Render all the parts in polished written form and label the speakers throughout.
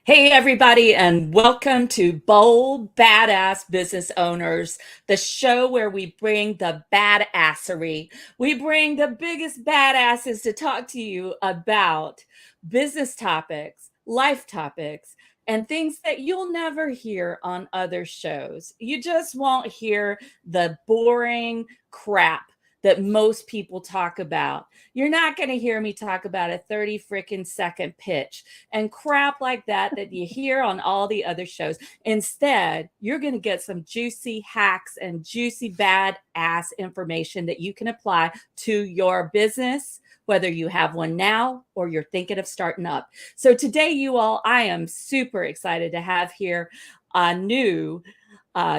Speaker 1: Hey, everybody, and welcome to Bold Badass Business Owners, the show where we bring the badassery. We bring the biggest badasses to talk to you about business topics, life topics, and things that you'll never hear on other shows. You just won't hear the boring crap that most people talk about. You're not going to hear me talk about a 30 freaking second pitch and crap like that you hear on all the other shows. Instead, you're going to get some juicy hacks and juicy badass information that you can apply to your business, whether you have one now or you're thinking of starting up. So today, you all, I am super excited to have here Anoo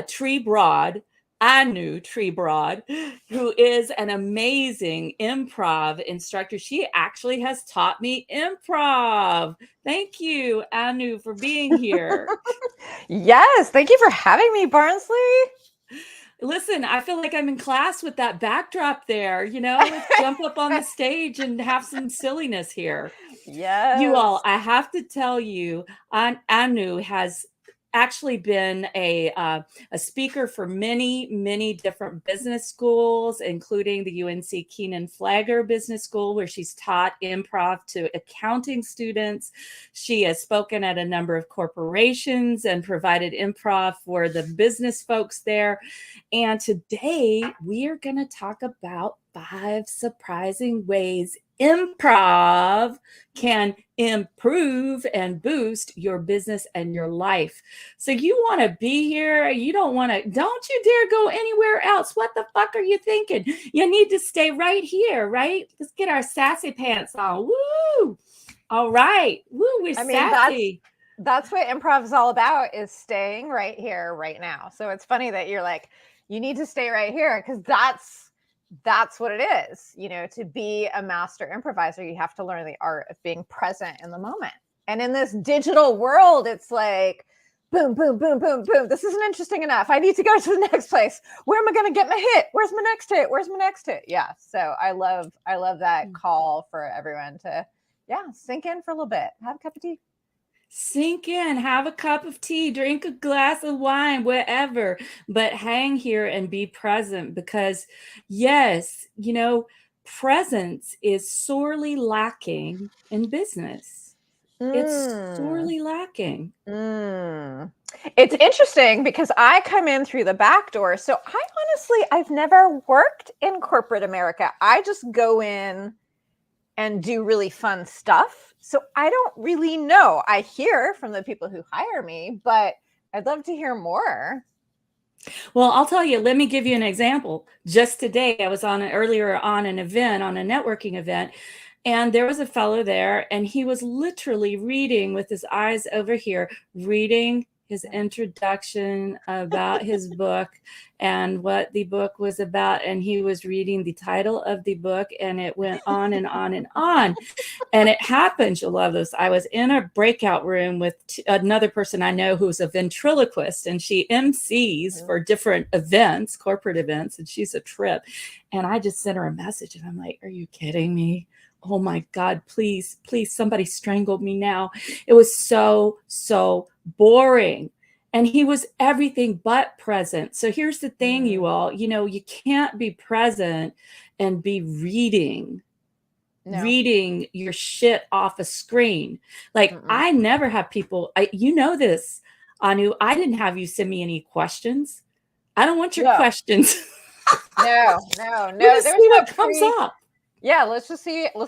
Speaker 1: Tree Broad. Anoo Tree Broad, who is an amazing improv instructor. She actually has taught me improv. Thank you, Anoo, for being here.
Speaker 2: Yes, thank you for having me, Barnsley.
Speaker 1: Listen, I feel like I'm in class with that backdrop there. Let's jump up on the stage and have some silliness here. You
Speaker 2: Yes.
Speaker 1: all, I have to tell you, Anoo has actually been a speaker for many different business schools, including the UNC Keenan Flagler Business School, where she's taught improv to accounting students. She has spoken at a number of corporations and provided improv for the business folks there. And today we are going to talk about 5 surprising ways improv can improve and boost your business and your life. So you want to be here. You don't you dare go anywhere else. What the fuck are you thinking? You need to stay right here, right? Let's get our sassy pants on. Woo! All right. Woo, we're sassy.
Speaker 2: That's what improv is all about, is staying right here, right now. So it's funny that you're like, you need to stay right here, because that's what it is. To be a master improviser, you have to learn the art of being present in the moment. And in this digital world, it's like, boom, boom, boom, boom, boom. This isn't interesting enough. I need to go to the next place. Where am I going to get my hit? Where's my next hit? Where's my next hit? Yeah. So I love that call for everyone to, sink in for a little bit. Have a cup of tea.
Speaker 1: Sink in, have a cup of tea, drink a glass of wine, whatever, but hang here and be present, because yes, presence is sorely lacking in business. It's sorely lacking.
Speaker 2: It's interesting because I come in through the back door. So I've never worked in corporate America. I just go in and do really fun stuff. So I don't really know. I hear from the people who hire me, but I'd love to hear more.
Speaker 1: Well, I'll tell you, let me give you an example. Just today, I was earlier on an event, on a networking event, and there was a fellow there, and he was literally reading with his eyes over here, reading his introduction about his book and what the book was about. And he was reading the title of the book, and it went on and on and on. And it happens, you'll love this. I was in a breakout room with another person I know who's a ventriloquist, and she MCs for different events, corporate events, and she's a trip. And I just sent her a message, and I'm like, are you kidding me? Oh my God, please, somebody strangled me now. It was so boring. And he was everything but present. So here's the thing, you all, you can't be present and be reading your shit off a screen. Like, I never have people, this, Anoo, I didn't have you send me any questions. I don't want your questions.
Speaker 2: No.
Speaker 1: There's see what comes up.
Speaker 2: Yeah, let's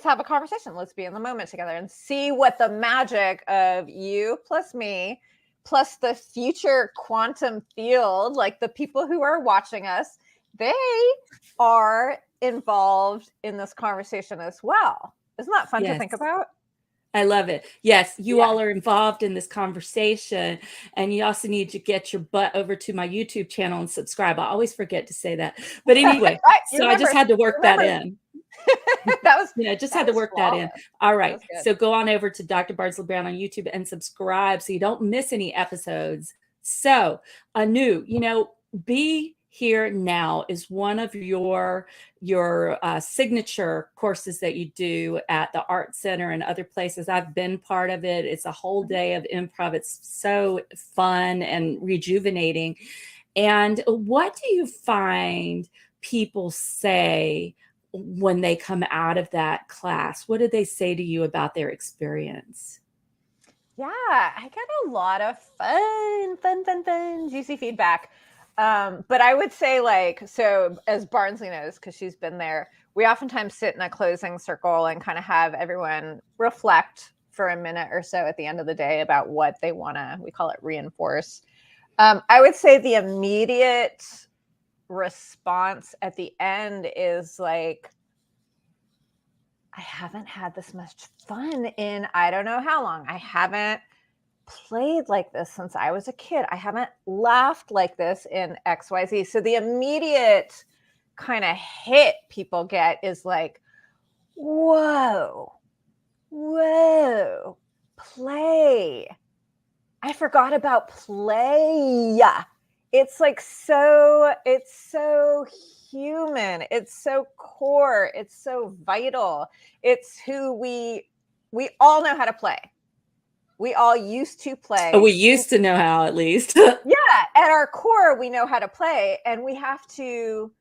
Speaker 2: have a conversation. Let's be in the moment together and see what the magic of you plus me plus the future quantum field, like the people who are watching us, they are involved in this conversation as well. Isn't that fun to think about?
Speaker 1: I love it. Yes, you all are involved in this conversation, and you also need to get your butt over to my YouTube channel and subscribe. I always forget to say that. But anyway, I just had to work that in. Had to work that in. All right. So go on over to Dr. Barnsley Brown on YouTube and subscribe so you don't miss any episodes. So, Anoo, be Here Now is one of your signature courses that you do at the Art Center and other places. I've been part of it. It's a whole day of improv. It's so fun and rejuvenating. And what do you find people say when they come out of that class? What do they say to you about their experience?
Speaker 2: Yeah, I get a lot of fun, juicy feedback. But I would say, like, so as Barnsley knows, because she's been there, we oftentimes sit in a closing circle and kind of have everyone reflect for a minute or so at the end of the day about what they want to, we call it reinforce. I would say the immediate response at the end is like, I haven't had this much fun in I don't know how long. I haven't played like this since I was a kid. I haven't laughed like this in XYZ. So the immediate kind of hit people get is like, whoa, play. I forgot about play. It's like it's so human. It's so core. It's so vital. It's who we all know how to play. We all used to play.
Speaker 1: Oh, we used to know how, at least.
Speaker 2: Yeah, at our core, we know how to play, and we have to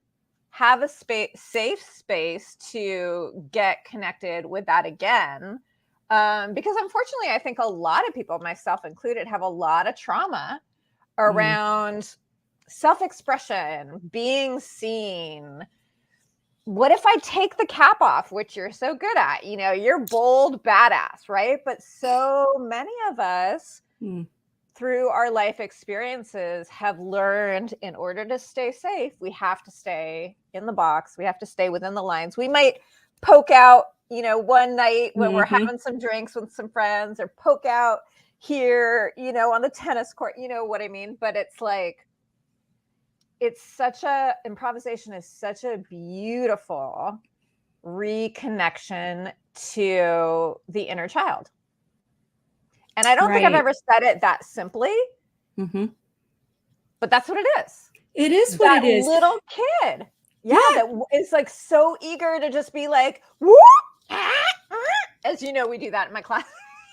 Speaker 2: have a safe space to get connected with that again. Because unfortunately, I think a lot of people, myself included, have a lot of trauma around self-expression, being seen. What if I take the cap off, which you're so good at? You know, you're bold, badass, right? But so many of us, through our life experiences, have learned in order to stay safe, we have to stay in the box. We have to stay within the lines. We might poke out, you know, one night when we're having some drinks with some friends, or poke out here, you know, on the tennis court, you know what I mean? But it's like, improvisation is such a beautiful reconnection to the inner child. And I don't think I've ever said it that simply, but that's what it is.
Speaker 1: It is what it is.
Speaker 2: Little kid. Yeah. That is like so eager to just be like, whoop, as you know, we do that in my class.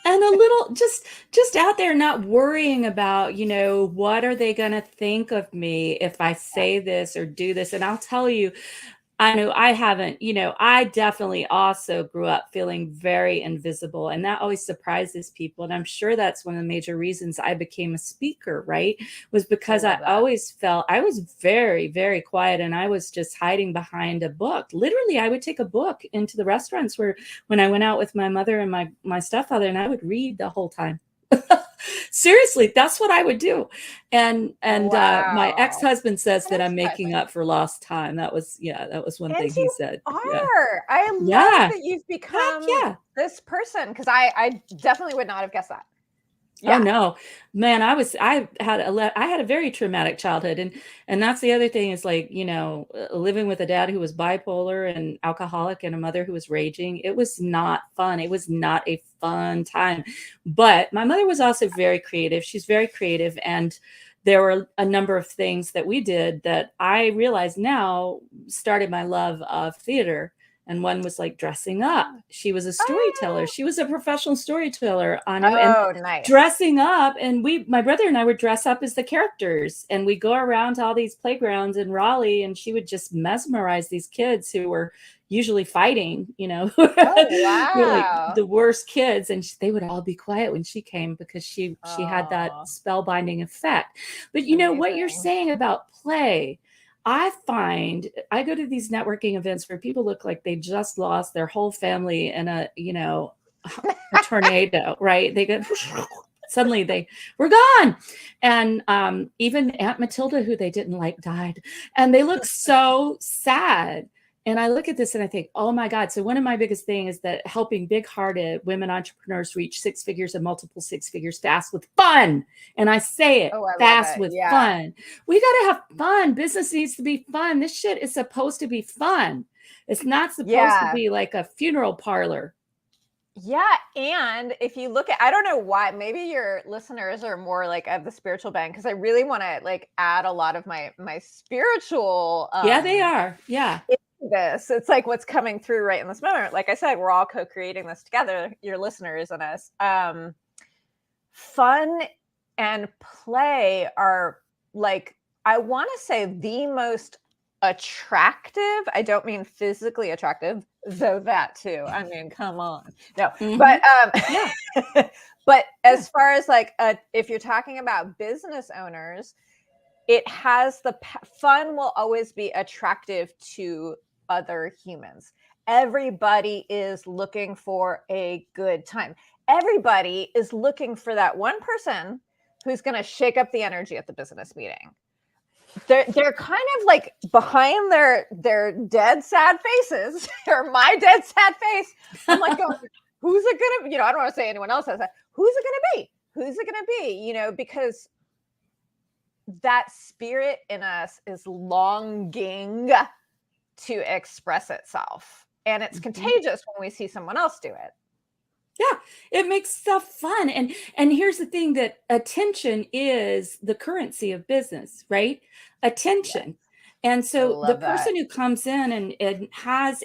Speaker 1: And a little just out there, not worrying about, you know, what are they going to think of me if I say this or do this? And I'll tell you, I know I haven't, you know, I definitely also grew up feeling very invisible, and that always surprises people. And I'm sure that's one of the major reasons I became a speaker, right? Was because I always felt I was very, very quiet, and I was just hiding behind a book. Literally, I would take a book into the restaurants when I went out with my mother and my stepfather, and I would read the whole time. Seriously, that's what I would do. And my ex-husband says that I'm making up for lost time. That was one thing he said.
Speaker 2: I love that you've become this person, because I definitely would not have guessed that.
Speaker 1: Yeah. Oh no, man, I had a very traumatic childhood, and that's the other thing is, like, you know, living with a dad who was bipolar and alcoholic and a mother who was raging. It was not fun. It was not a fun time. But my mother was also very creative. She's very creative, and there were a number of things that we did that I realize now started my love of theater. And one was like dressing up. She was a storyteller. She was a professional storyteller, Anoo, and
Speaker 2: nice.
Speaker 1: Dressing up. And my brother and I would dress up as the characters, and we go around to all these playgrounds in Raleigh, and she would just mesmerize these kids who were usually fighting, you know, like the worst kids. And they would all be quiet when she came, because she had that spellbinding effect. But you know what you're saying about play, I find I go to these networking events where people look like they just lost their whole family in a tornado, right? They get suddenly we're gone. And even Aunt Matilda, who they didn't like, died. And they look so sad. And I look at this and I think, oh my God. So one of my biggest things is that helping big-hearted women entrepreneurs reach six figures and multiple six figures fast with fun. And I say it, fast with fun. We got to have fun. Business needs to be fun. This shit is supposed to be fun. It's not supposed to be like a funeral parlor.
Speaker 2: Yeah. And if you look at, I don't know why, maybe your listeners are more like of the spiritual band, because I really want to like add a lot of my spiritual
Speaker 1: Yeah, they are. Yeah.
Speaker 2: into this. It's like what's coming through right in this moment. Like I said, we're all co-creating this together, your listeners and us. Fun and play are like, I want to say, the most attractive. I don't mean physically attractive, though that too. I mean, come on. No, but
Speaker 1: Yeah.
Speaker 2: but as far as like if you're talking about business owners, it has fun will always be attractive to other humans. Everybody is looking for a good time. Everybody is looking for that one person who's going to shake up the energy at the business meeting. They're kind of like behind their dead sad faces, or my dead sad face. I'm like going, who's it gonna be? I don't want to say anyone else has that. Who's it gonna be? Who's it gonna be? Because that spirit in us is longing to express itself, and it's contagious when we see someone else do it.
Speaker 1: Yeah, it makes stuff fun. And here's the thing, that attention is the currency of business, right? Attention. And
Speaker 2: I
Speaker 1: so the
Speaker 2: love that.
Speaker 1: person who comes in and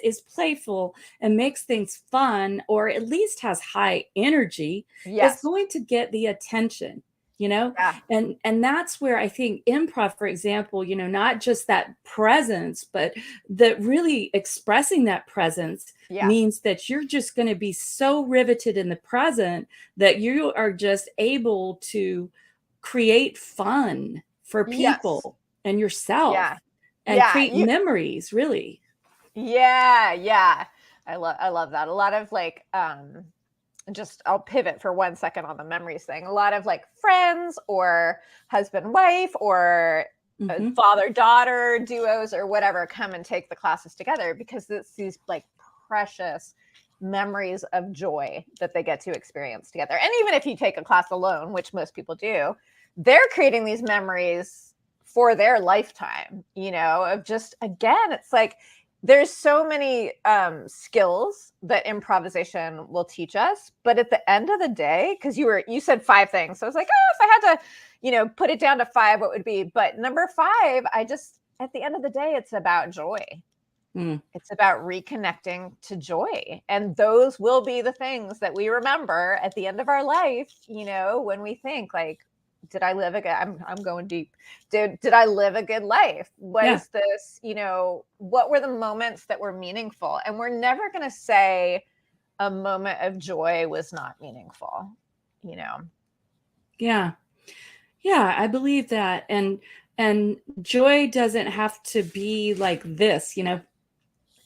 Speaker 1: is playful and makes things fun, or at least has high energy, is
Speaker 2: Yes.
Speaker 1: going to get the attention.
Speaker 2: Yeah.
Speaker 1: And that's where I think improv, for example, not just that presence, but that really expressing that presence
Speaker 2: Yeah.
Speaker 1: means that you're just going to be so riveted in the present that you are just able to create fun for people and yourself,
Speaker 2: Yeah.
Speaker 1: and create memories, really.
Speaker 2: Yeah. I love that. A lot of like just, I'll pivot for 1 second on the memories thing. A lot of like friends or husband wife or father daughter duos or whatever come and take the classes together, because it's these like precious memories of joy that they get to experience together. And even if you take a class alone, which most people do, they're creating these memories for their lifetime, of just, again, it's like there's so many skills that improvisation will teach us. But at the end of the day, because you said 5 things, so I was like, oh, if I had to, put it down to 5, what would be? But number 5, at the end of the day, it's about joy. It's about reconnecting to joy. And those will be the things that we remember at the end of our life, when we think like, did I live a good, I'm going deep. Did I live a good life? Was this, what were the moments that were meaningful? And we're never going to say a moment of joy was not meaningful,
Speaker 1: Yeah. I believe that. And joy doesn't have to be like this,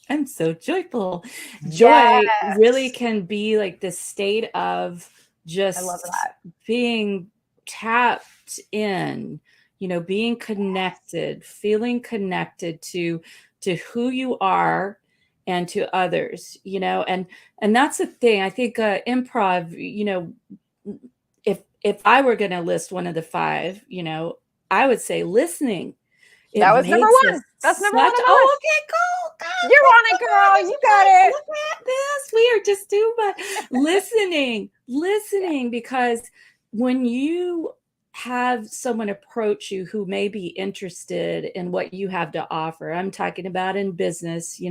Speaker 1: I'm so joyful. Joy really can be like this state of just,
Speaker 2: I love that,
Speaker 1: being tapped in, being connected, feeling connected to who you are and to others, and that's the thing. I think improv, if I were going to list one of the 5, I would say listening.
Speaker 2: That was number 1. That's number 1 on the list.
Speaker 1: Okay, cool. God,
Speaker 2: you're on it, girl. You got it.
Speaker 1: Look at this. We are just too much listening, because when you have someone approach you who may be interested in what you have to offer, I'm talking about in business,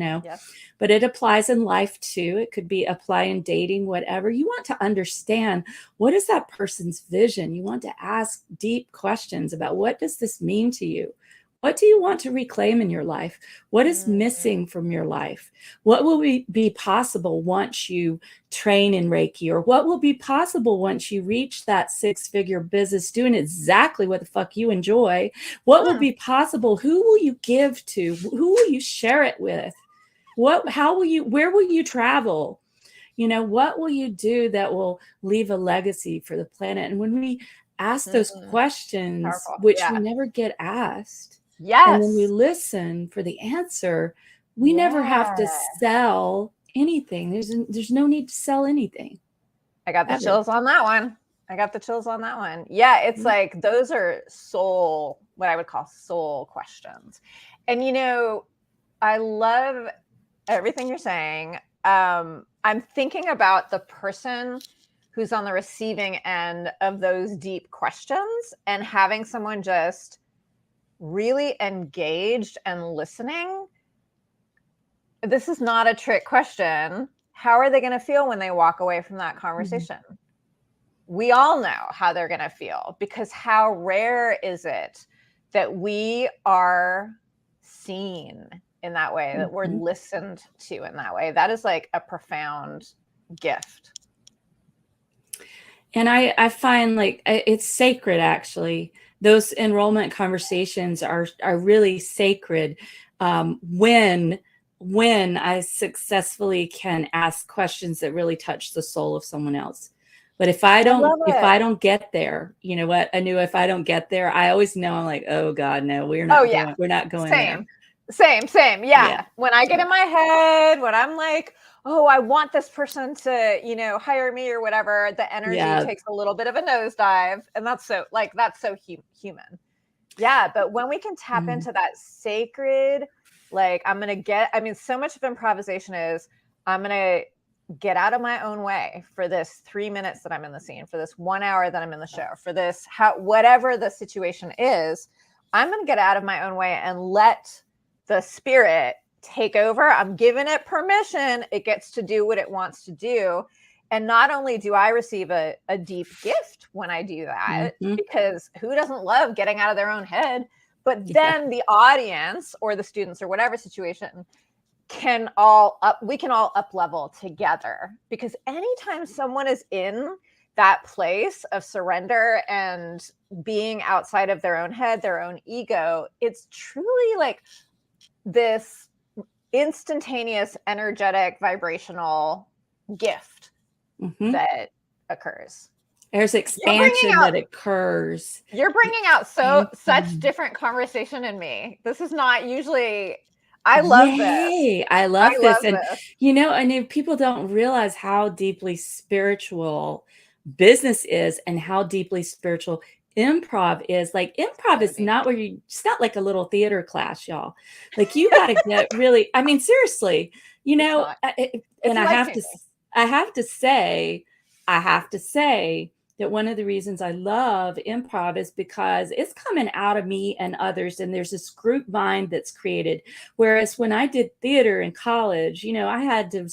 Speaker 1: but it applies in life too. It could be apply in dating, whatever. You want to understand, what is that person's vision? You want to ask deep questions about, what does this mean to you? What do you want to reclaim in your life? What is missing from your life? What will be possible once you train in Reiki? Or what will be possible once you reach that 6-figure business doing exactly what the fuck you enjoy? What will be possible? Who will you give to? Who will you share it with? Where will you travel? What will you do that will leave a legacy for the planet? And when we ask those questions, which we never get asked, and when we listen for the answer, we never have to sell anything. There's no need to sell anything.
Speaker 2: I got the chills on that one. Yeah, it's like those are what I would call soul questions. And I love everything you're saying. I'm thinking about the person who's on the receiving end of those deep questions, and having someone just really engaged and listening. This is not a trick question. How are they going to feel when they walk away from that conversation? Mm-hmm. We all know how they're going to feel, because how rare is it that we are seen in that way, that we're listened to in that way? That is like a profound gift.
Speaker 1: And I find like it's sacred, actually. Those enrollment conversations are really sacred when I successfully can ask questions that really touch the soul of someone else. But if I don't get there, you know what, Anoo, if I don't get there, I always know, I'm like, oh God, no, we're not going there.
Speaker 2: Same. Yeah. When I get in my head, when I'm like, oh, I want this person to, you know, hire me or whatever, the energy takes a little bit of a nosedive. And that's so human. Yeah. But when we can tap into that sacred, like, so much of improvisation is, I'm going to get out of my own way for this 3 minutes that I'm in the scene, for this 1 hour that I'm in the show, for this, whatever the situation is, I'm going to get out of my own way and let the spirit take over. I'm giving it permission. It gets to do what it wants to do. And not only do I receive a deep gift when I do that, because who doesn't love getting out of their own head? But then the audience or the students or whatever situation we can all up level together. Because anytime someone is in that place of surrender and being outside of their own head, their own ego, it's truly like this instantaneous, energetic, vibrational gift that occurs.
Speaker 1: There's expansion that occurs.
Speaker 2: You're bringing out such different conversation in me. This is not usually. I love this.
Speaker 1: I love this. And you know, and if people don't realize how deeply spiritual business is and how deeply spiritual improv is. Like, improv is not where it's not like a little theater class, y'all. Like, you got to get really, I mean, seriously, you know, and I have to say that one of the reasons I love improv is because it's coming out of me and others, and there's this group mind that's created. Whereas when I did theater in college, you know, I had to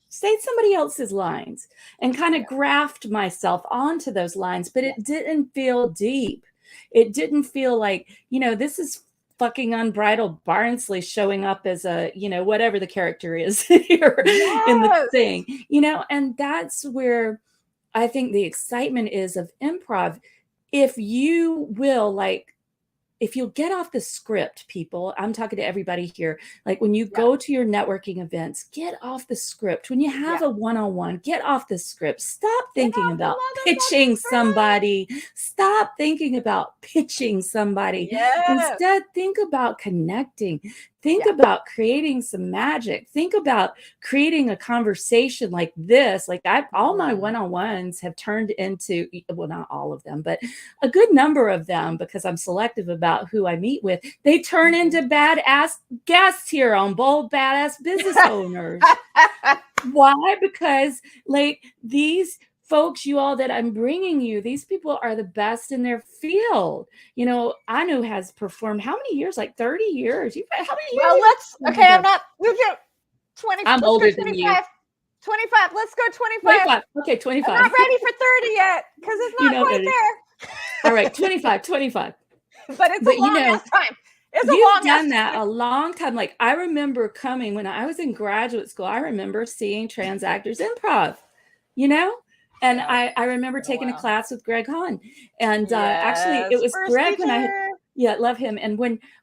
Speaker 1: say somebody else's lines and kind of graft myself onto those lines, but it didn't feel deep. It didn't feel like, you know, this is fucking unbridled Barnsley showing up as a, you know, whatever the character is here in the thing, you know, and that's where I think the excitement is of improv. If you will, like, if you'll get off the script, people, I'm talking to everybody here. Like, when you go to your networking events, get off the script. When you have a one-on-one, get off the script. Stop thinking about pitching somebody. Stop thinking about pitching somebody. Instead, think about connecting. Think about creating some magic. Think about creating a conversation like this. Like, all my one-on-ones have turned into, well, not all of them, but a good number of them, because I'm selective about who I meet with. They turn into badass guests here on Bold Badass Business Owners. Why? Because, like, these folks, you all that I'm bringing you, these people are the best in their field. You know, Anoo has performed how many years? Like 30 years. How many years?
Speaker 2: Well, I'm not, we'll do 20.
Speaker 1: I'm older than you.
Speaker 2: 25. Let's go 25.
Speaker 1: Okay, 25.
Speaker 2: I'm not ready for 30 yet, because it's not quite there.
Speaker 1: All right, 25.
Speaker 2: But it's a long ass time.
Speaker 1: You've done that a long time. Like, I remember coming when I was in graduate school. I remember seeing Transactors Improv, you know? And I remember taking a class with Greg Hahn. And actually, it was Greg when love him. And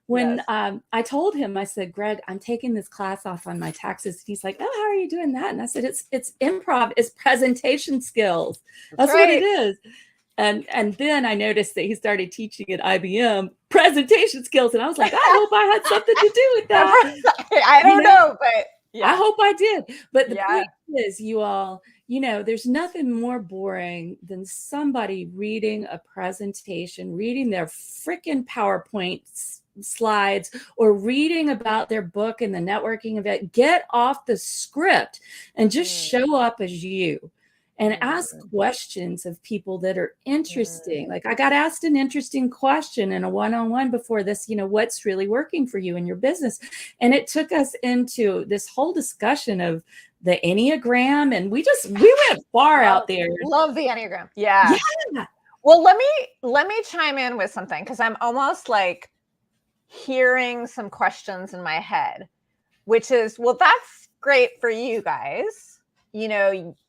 Speaker 1: when I told him, I said, Greg, I'm taking this class off on my taxes. He's like, oh, how are you doing that? And I said, it's improv, it's presentation skills. That's what it is. And then I noticed that he started teaching at IBM presentation skills. And I was like, I hope I had something to do with that.
Speaker 2: I don't know, but
Speaker 1: I hope I did. But the point is, you all, you know, there's nothing more boring than somebody reading a presentation, reading their freaking PowerPoint slides or reading about their book in the networking event. Get off the script and just show up as you. And ask questions of people that are interesting. Like I got asked an interesting question in a one-on-one before this, what's really working for you in your business? And it took us into this whole discussion of the Enneagram. And we went far out there.
Speaker 2: Love the Enneagram. Yeah.
Speaker 1: Yeah.
Speaker 2: Well, let me chime in with something, because I'm almost like hearing some questions in my head, which is, well, that's great for you guys.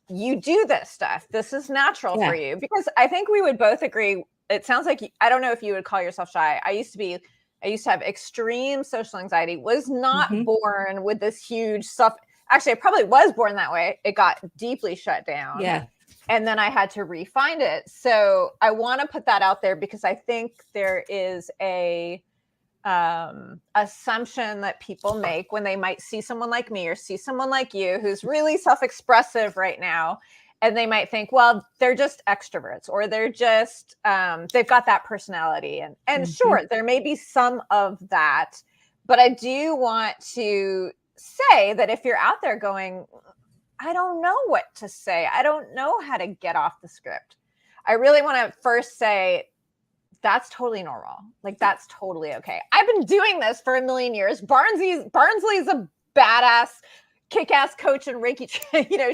Speaker 2: You do this stuff. This is natural for you, because I think we would both agree. It sounds like, I don't know if you would call yourself shy. I used to have extreme social anxiety, was not born with this huge stuff. Actually, I probably was born that way. It got deeply shut down.
Speaker 1: Yeah.
Speaker 2: And then I had to refine it. So I want to put that out there, because I think there is a assumption that people make when they might see someone like me or see someone like you who's really self-expressive right now, and they might think, well, they're just extroverts, or they're just they've got that personality, and sure, there may be some of that, but I do want to say that if you're out there going, I don't know what to say, I don't know how to get off the script, I really want to first say, that's totally normal. Like, that's totally okay. I've been doing this for a million years. Barnsley's a badass, kick-ass coach and Reiki.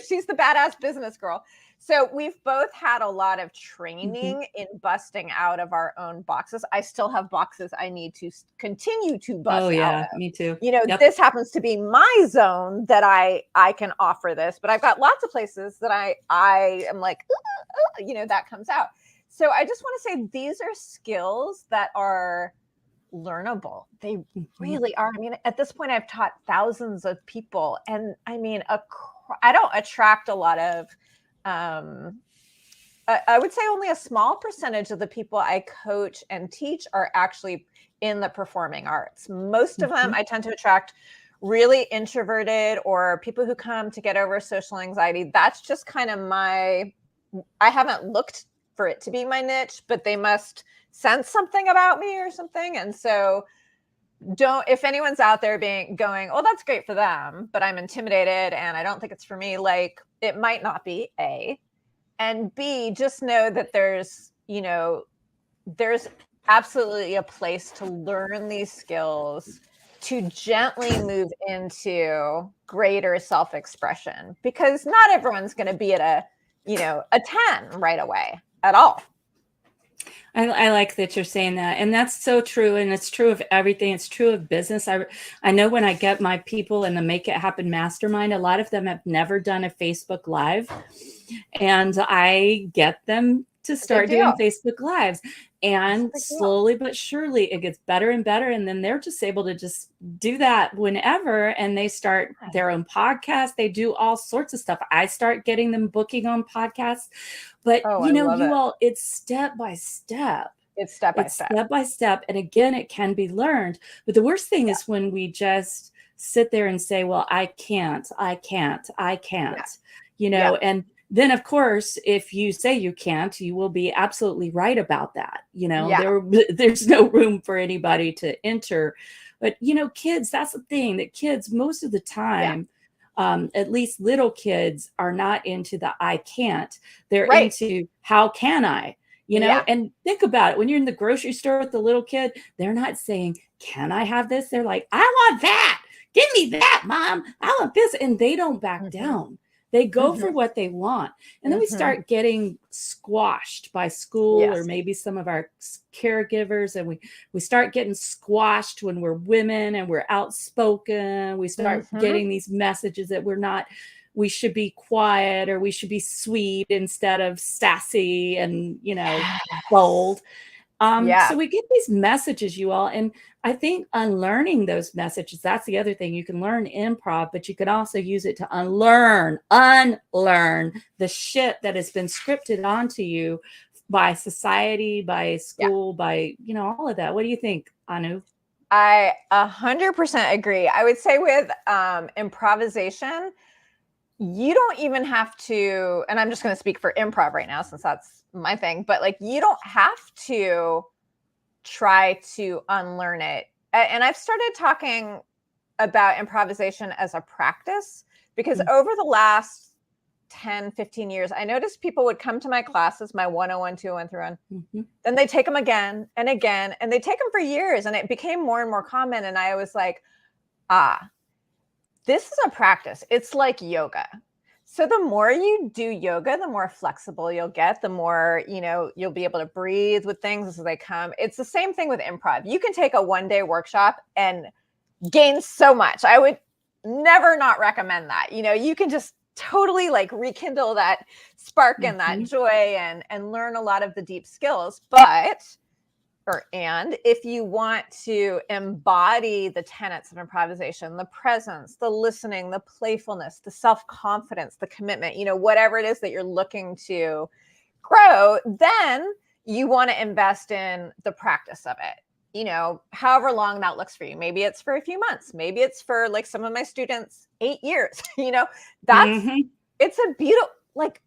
Speaker 2: She's the badass business girl. So we've both had a lot of training in busting out of our own boxes. I still have boxes I need to continue to bust out of.
Speaker 1: Me too.
Speaker 2: This happens to be my zone that I can offer this, but I've got lots of places that I am like, that comes out. So I just want to say, these are skills that are learnable. They really are. I mean, at this point, I've taught thousands of people. And I mean, I don't attract a lot of, I would say only a small percentage of the people I coach and teach are actually in the performing arts. Most of them, I tend to attract really introverted, or people who come to get over social anxiety. That's just kind of I haven't looked for it to be my niche, but they must sense something about me or something. And so if anyone's out there going, oh, that's great for them, but I'm intimidated and I don't think it's for me, like, it might not be, A. And B, just know that there's absolutely a place to learn these skills to gently move into greater self-expression, because not everyone's going to be at a 10 right away at all.
Speaker 1: I like that you're saying that. And that's so true. And it's true of everything. It's true of business. I know when I get my people in the Make It Happen Mastermind, a lot of them have never done a Facebook Live. And I get them to start doing Facebook Lives. And slowly but surely it gets better and better. And then they're just able to just do that whenever. And they start their own podcast. They do all sorts of stuff. I start getting them booking on podcasts. But it's step by step.
Speaker 2: It's step by step.
Speaker 1: And again, it can be learned. But the worst thing is when we just sit there and say, well, I can't. And then, of course, if you say you can't, you will be absolutely right about that. There's no room for anybody to enter. But, kids, that's the thing, that kids, most of the time, at least little kids, are not into the I can't. They're into how can I? And think about it. When you're in the grocery store with the little kid, they're not saying, can I have this? They're like, I want that. Give me that, Mom. I want this. And they don't back down. They go for what they want. And then we start getting squashed by school or maybe some of our caregivers. And we start getting squashed when we're women and we're outspoken. We start getting these messages that we should be quiet, or we should be sweet instead of sassy and, bold. So we get these messages, you all. And I think unlearning those messages, that's the other thing. You can learn improv, but you can also use it to unlearn the shit that has been scripted onto you by society, by school, by, all of that. What do you think, Anoo?
Speaker 2: I 100% agree. I would say with improvisation, you don't even have to, and I'm just going to speak for improv right now since that's my thing, but like, you don't have to try to unlearn it And I've started talking about improvisation as a practice, because over the last 10, 15 years, I noticed people would come to my classes, my 101, 201, 301, then they take them again and again, and they take them for years. And it became more and more common. And I was like, this is a practice. It's like yoga. So the more you do yoga, the more flexible you'll get, the more, you'll be able to breathe with things as they come. It's the same thing with improv. You can take a one-day workshop and gain so much. I would never not recommend that. You can just totally like rekindle that spark and that joy and learn a lot of the deep skills. And if you want to embody the tenets of improvisation, the presence, the listening, the playfulness, the self-confidence, the commitment, whatever it is that you're looking to grow, then you want to invest in the practice of it. However long that looks for you. Maybe it's for a few months. Maybe it's for, like, some of my students, 8 years. It's a beautiful, like,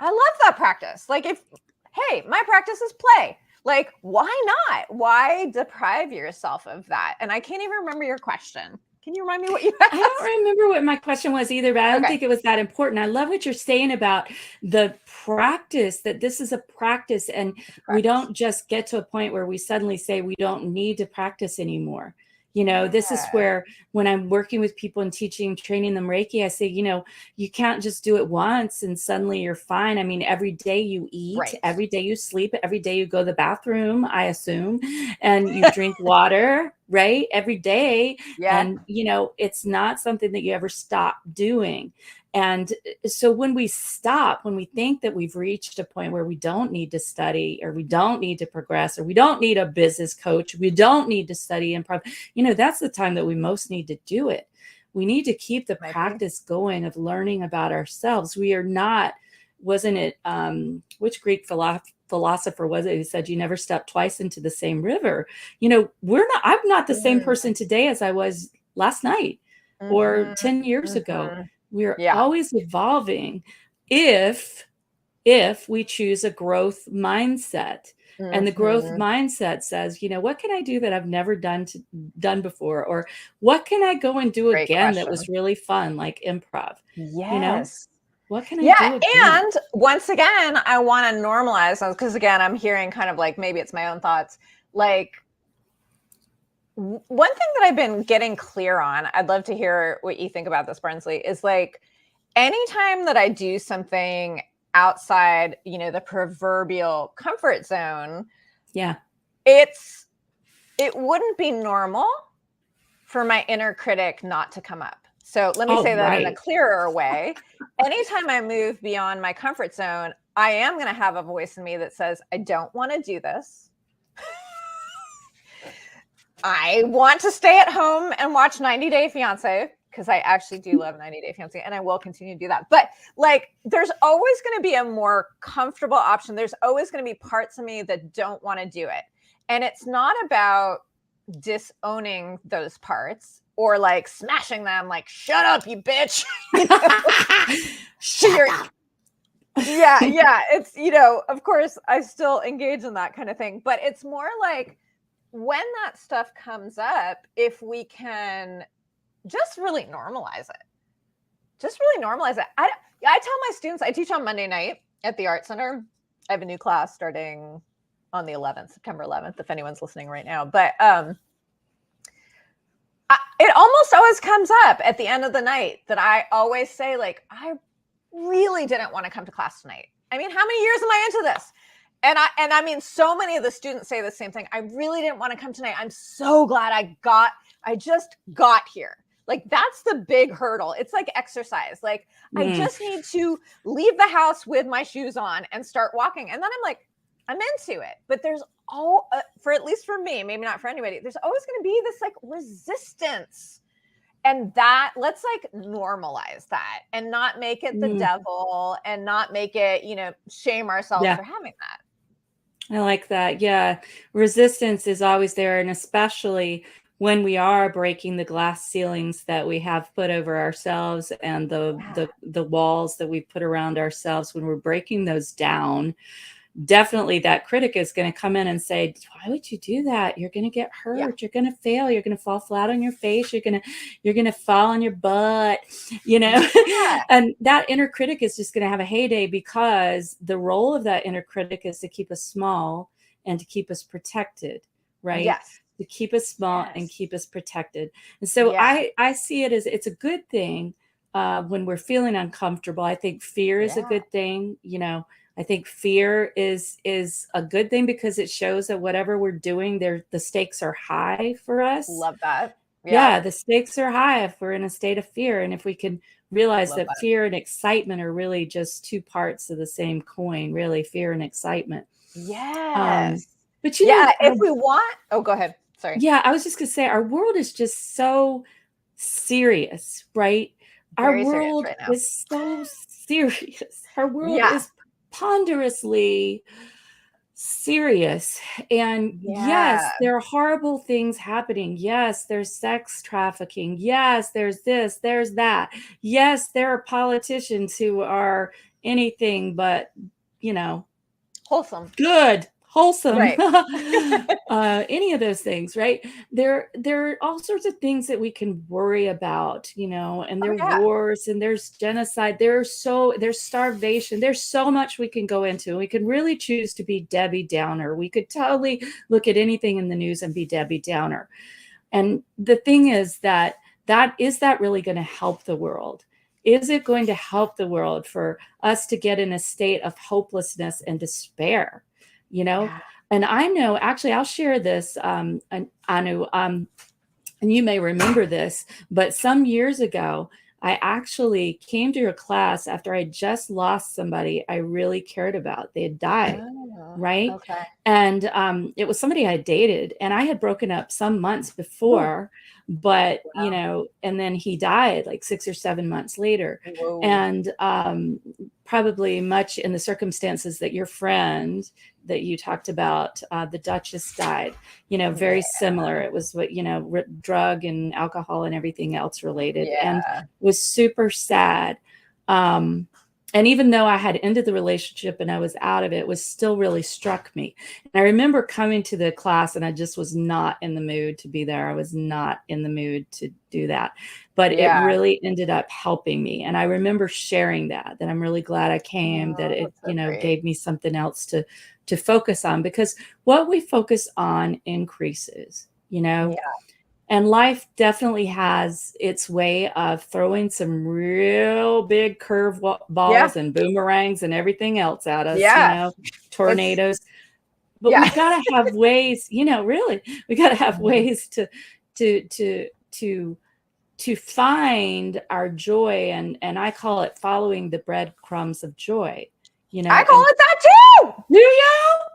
Speaker 2: I love that practice. Like, hey, my practice is play. Like, why not? Why deprive yourself of that? And I can't even remember your question. Can you remind me what you asked?
Speaker 1: I don't remember what my question was either, but I don't think it was that important. I love what you're saying about the practice, that this is a practice, and we don't just get to a point where we suddenly say we don't need to practice anymore. This is where, when I'm working with people and training them Reiki, I say, you can't just do it once and suddenly you're fine. I mean, every day you eat, every day you sleep, every day you go to the bathroom, I assume, and you drink water, right? Every day.
Speaker 2: Yeah.
Speaker 1: And, it's not something that you ever stop doing. And so when we think that we've reached a point where we don't need to study, or we don't need to progress, or we don't need a business coach, we don't need to study improv, that's the time that we most need to do it. We need to keep the practice going of learning about ourselves. We are not, wasn't it, which Greek philosopher was it who said you never step twice into the same river? I'm not the same person today as I was last night or 10 years ago. We're always evolving if we choose a growth mindset. And the growth mindset says, what can I do that I've never done before? Or what can I go and do again that was really fun, like improv?
Speaker 2: Yes.
Speaker 1: What can I do again?
Speaker 2: And once again, I want to normalize, because again, I'm hearing kind of like, maybe it's my own thoughts. Like, one thing that I've been getting clear on, I'd love to hear what you think about this, Brinsley, is like, anytime that I do something outside, the proverbial comfort zone, it wouldn't be normal for my inner critic not to come up. So let me say that in a clearer way. Anytime I move beyond my comfort zone, I am going to have a voice in me that says, I don't want to do this. I want to stay at home and watch 90 Day Fiance, because I actually do love 90 Day Fiance, and I will continue to do that. But like, there's always going to be a more comfortable option. There's always going to be parts of me that don't want to do it. And it's not about disowning those parts or like smashing them, like, shut up, you bitch. Shut up. Yeah. It's, of course, I still engage in that kind of thing. But it's more like, when that stuff comes up, if we can just really normalize it. I tell my students, I teach on Monday night at the Art Center. I have a new class starting on the 11th, September 11th, if anyone's listening right now. But it almost always comes up at the end of the night that I always say, like, I really didn't want to come to class tonight. I mean, how many years am I into this? And I mean, so many of the students say the same thing. I really didn't want to come tonight. I'm so glad I just got here. Like, that's the big hurdle. It's like exercise. Like, I just need to leave the house with my shoes on and start walking. And then I'm like, I'm into it. But there's for at least for me, maybe not for anybody, there's always going to be this like resistance. And that, let's like normalize that and not make it the devil, and not make it, shame ourselves for having that.
Speaker 1: I like that. Yeah. Resistance is always there. And especially when we are breaking the glass ceilings that we have put over ourselves, and the walls that we put around ourselves, when we're breaking those down, definitely that critic is going to come in and say, why would you do that? You're going to get hurt. You're going to fail. You're going to fall flat on your face. You're going to fall on your butt, and that inner critic is just going to have a heyday, because the role of that inner critic is to keep us small and to keep us protected, right?
Speaker 2: Yes.
Speaker 1: To keep us small and keep us protected. And so I see it as, it's a good thing when we're feeling uncomfortable. I think fear is a good thing. I think fear is a good thing, because it shows that whatever we're doing there, the stakes are high for us.
Speaker 2: Love that.
Speaker 1: Yeah, the stakes are high if we're in a state of fear. And if we can realize that fear and excitement are really just two parts of the same coin, really, fear and excitement.
Speaker 2: Yes.
Speaker 1: But
Speaker 2: if we want, go ahead. Sorry.
Speaker 1: Yeah, I was just gonna say, our world is just so serious, right?
Speaker 2: Very
Speaker 1: Our world
Speaker 2: serious right now.
Speaker 1: is so serious. Our world is ponderously serious. And yes, there are horrible things happening. Yes, there's sex trafficking. Yes, there's this, there's that. Yes, there are politicians who are anything but,
Speaker 2: wholesome.
Speaker 1: Good, wholesome,
Speaker 2: right.
Speaker 1: Any of those things, right? There are all sorts of things that we can worry about, and there are wars, and there's genocide, there's starvation, there's so much we can go into. We could really choose to be Debbie Downer. We could totally look at anything in the news and be Debbie Downer. And the thing is that is that really going to help the world? Is it going to help the world for us to get in a state of hopelessness and despair? And I know, actually, I'll share this, Anoo, and you may remember this, but some years ago, I actually came to your class after I just lost somebody I really cared about. They had died, right?
Speaker 2: Okay.
Speaker 1: And it was somebody I dated, and I had broken up some months before, but and then he died like 6 or 7 months later. And probably much in the circumstances that your friend that you talked about, the Duchess died, very similar. It was what, drug and alcohol and everything else related, and was super sad. And even though I had ended the relationship and I was out of it, was still really struck me. And I remember coming to the class and I just was not in the mood to be there. I was not in the mood to do that, but it really ended up helping me. And I remember sharing that I'm really glad I came, that it, gave me something else to focus on, because what we focus on increases, And life definitely has its way of throwing some real big curve balls and boomerangs and everything else at us, tornadoes. But we gotta have ways, really, we gotta have ways to find our joy, and I call it following the breadcrumbs of joy.
Speaker 2: I call it that too.
Speaker 1: Do you?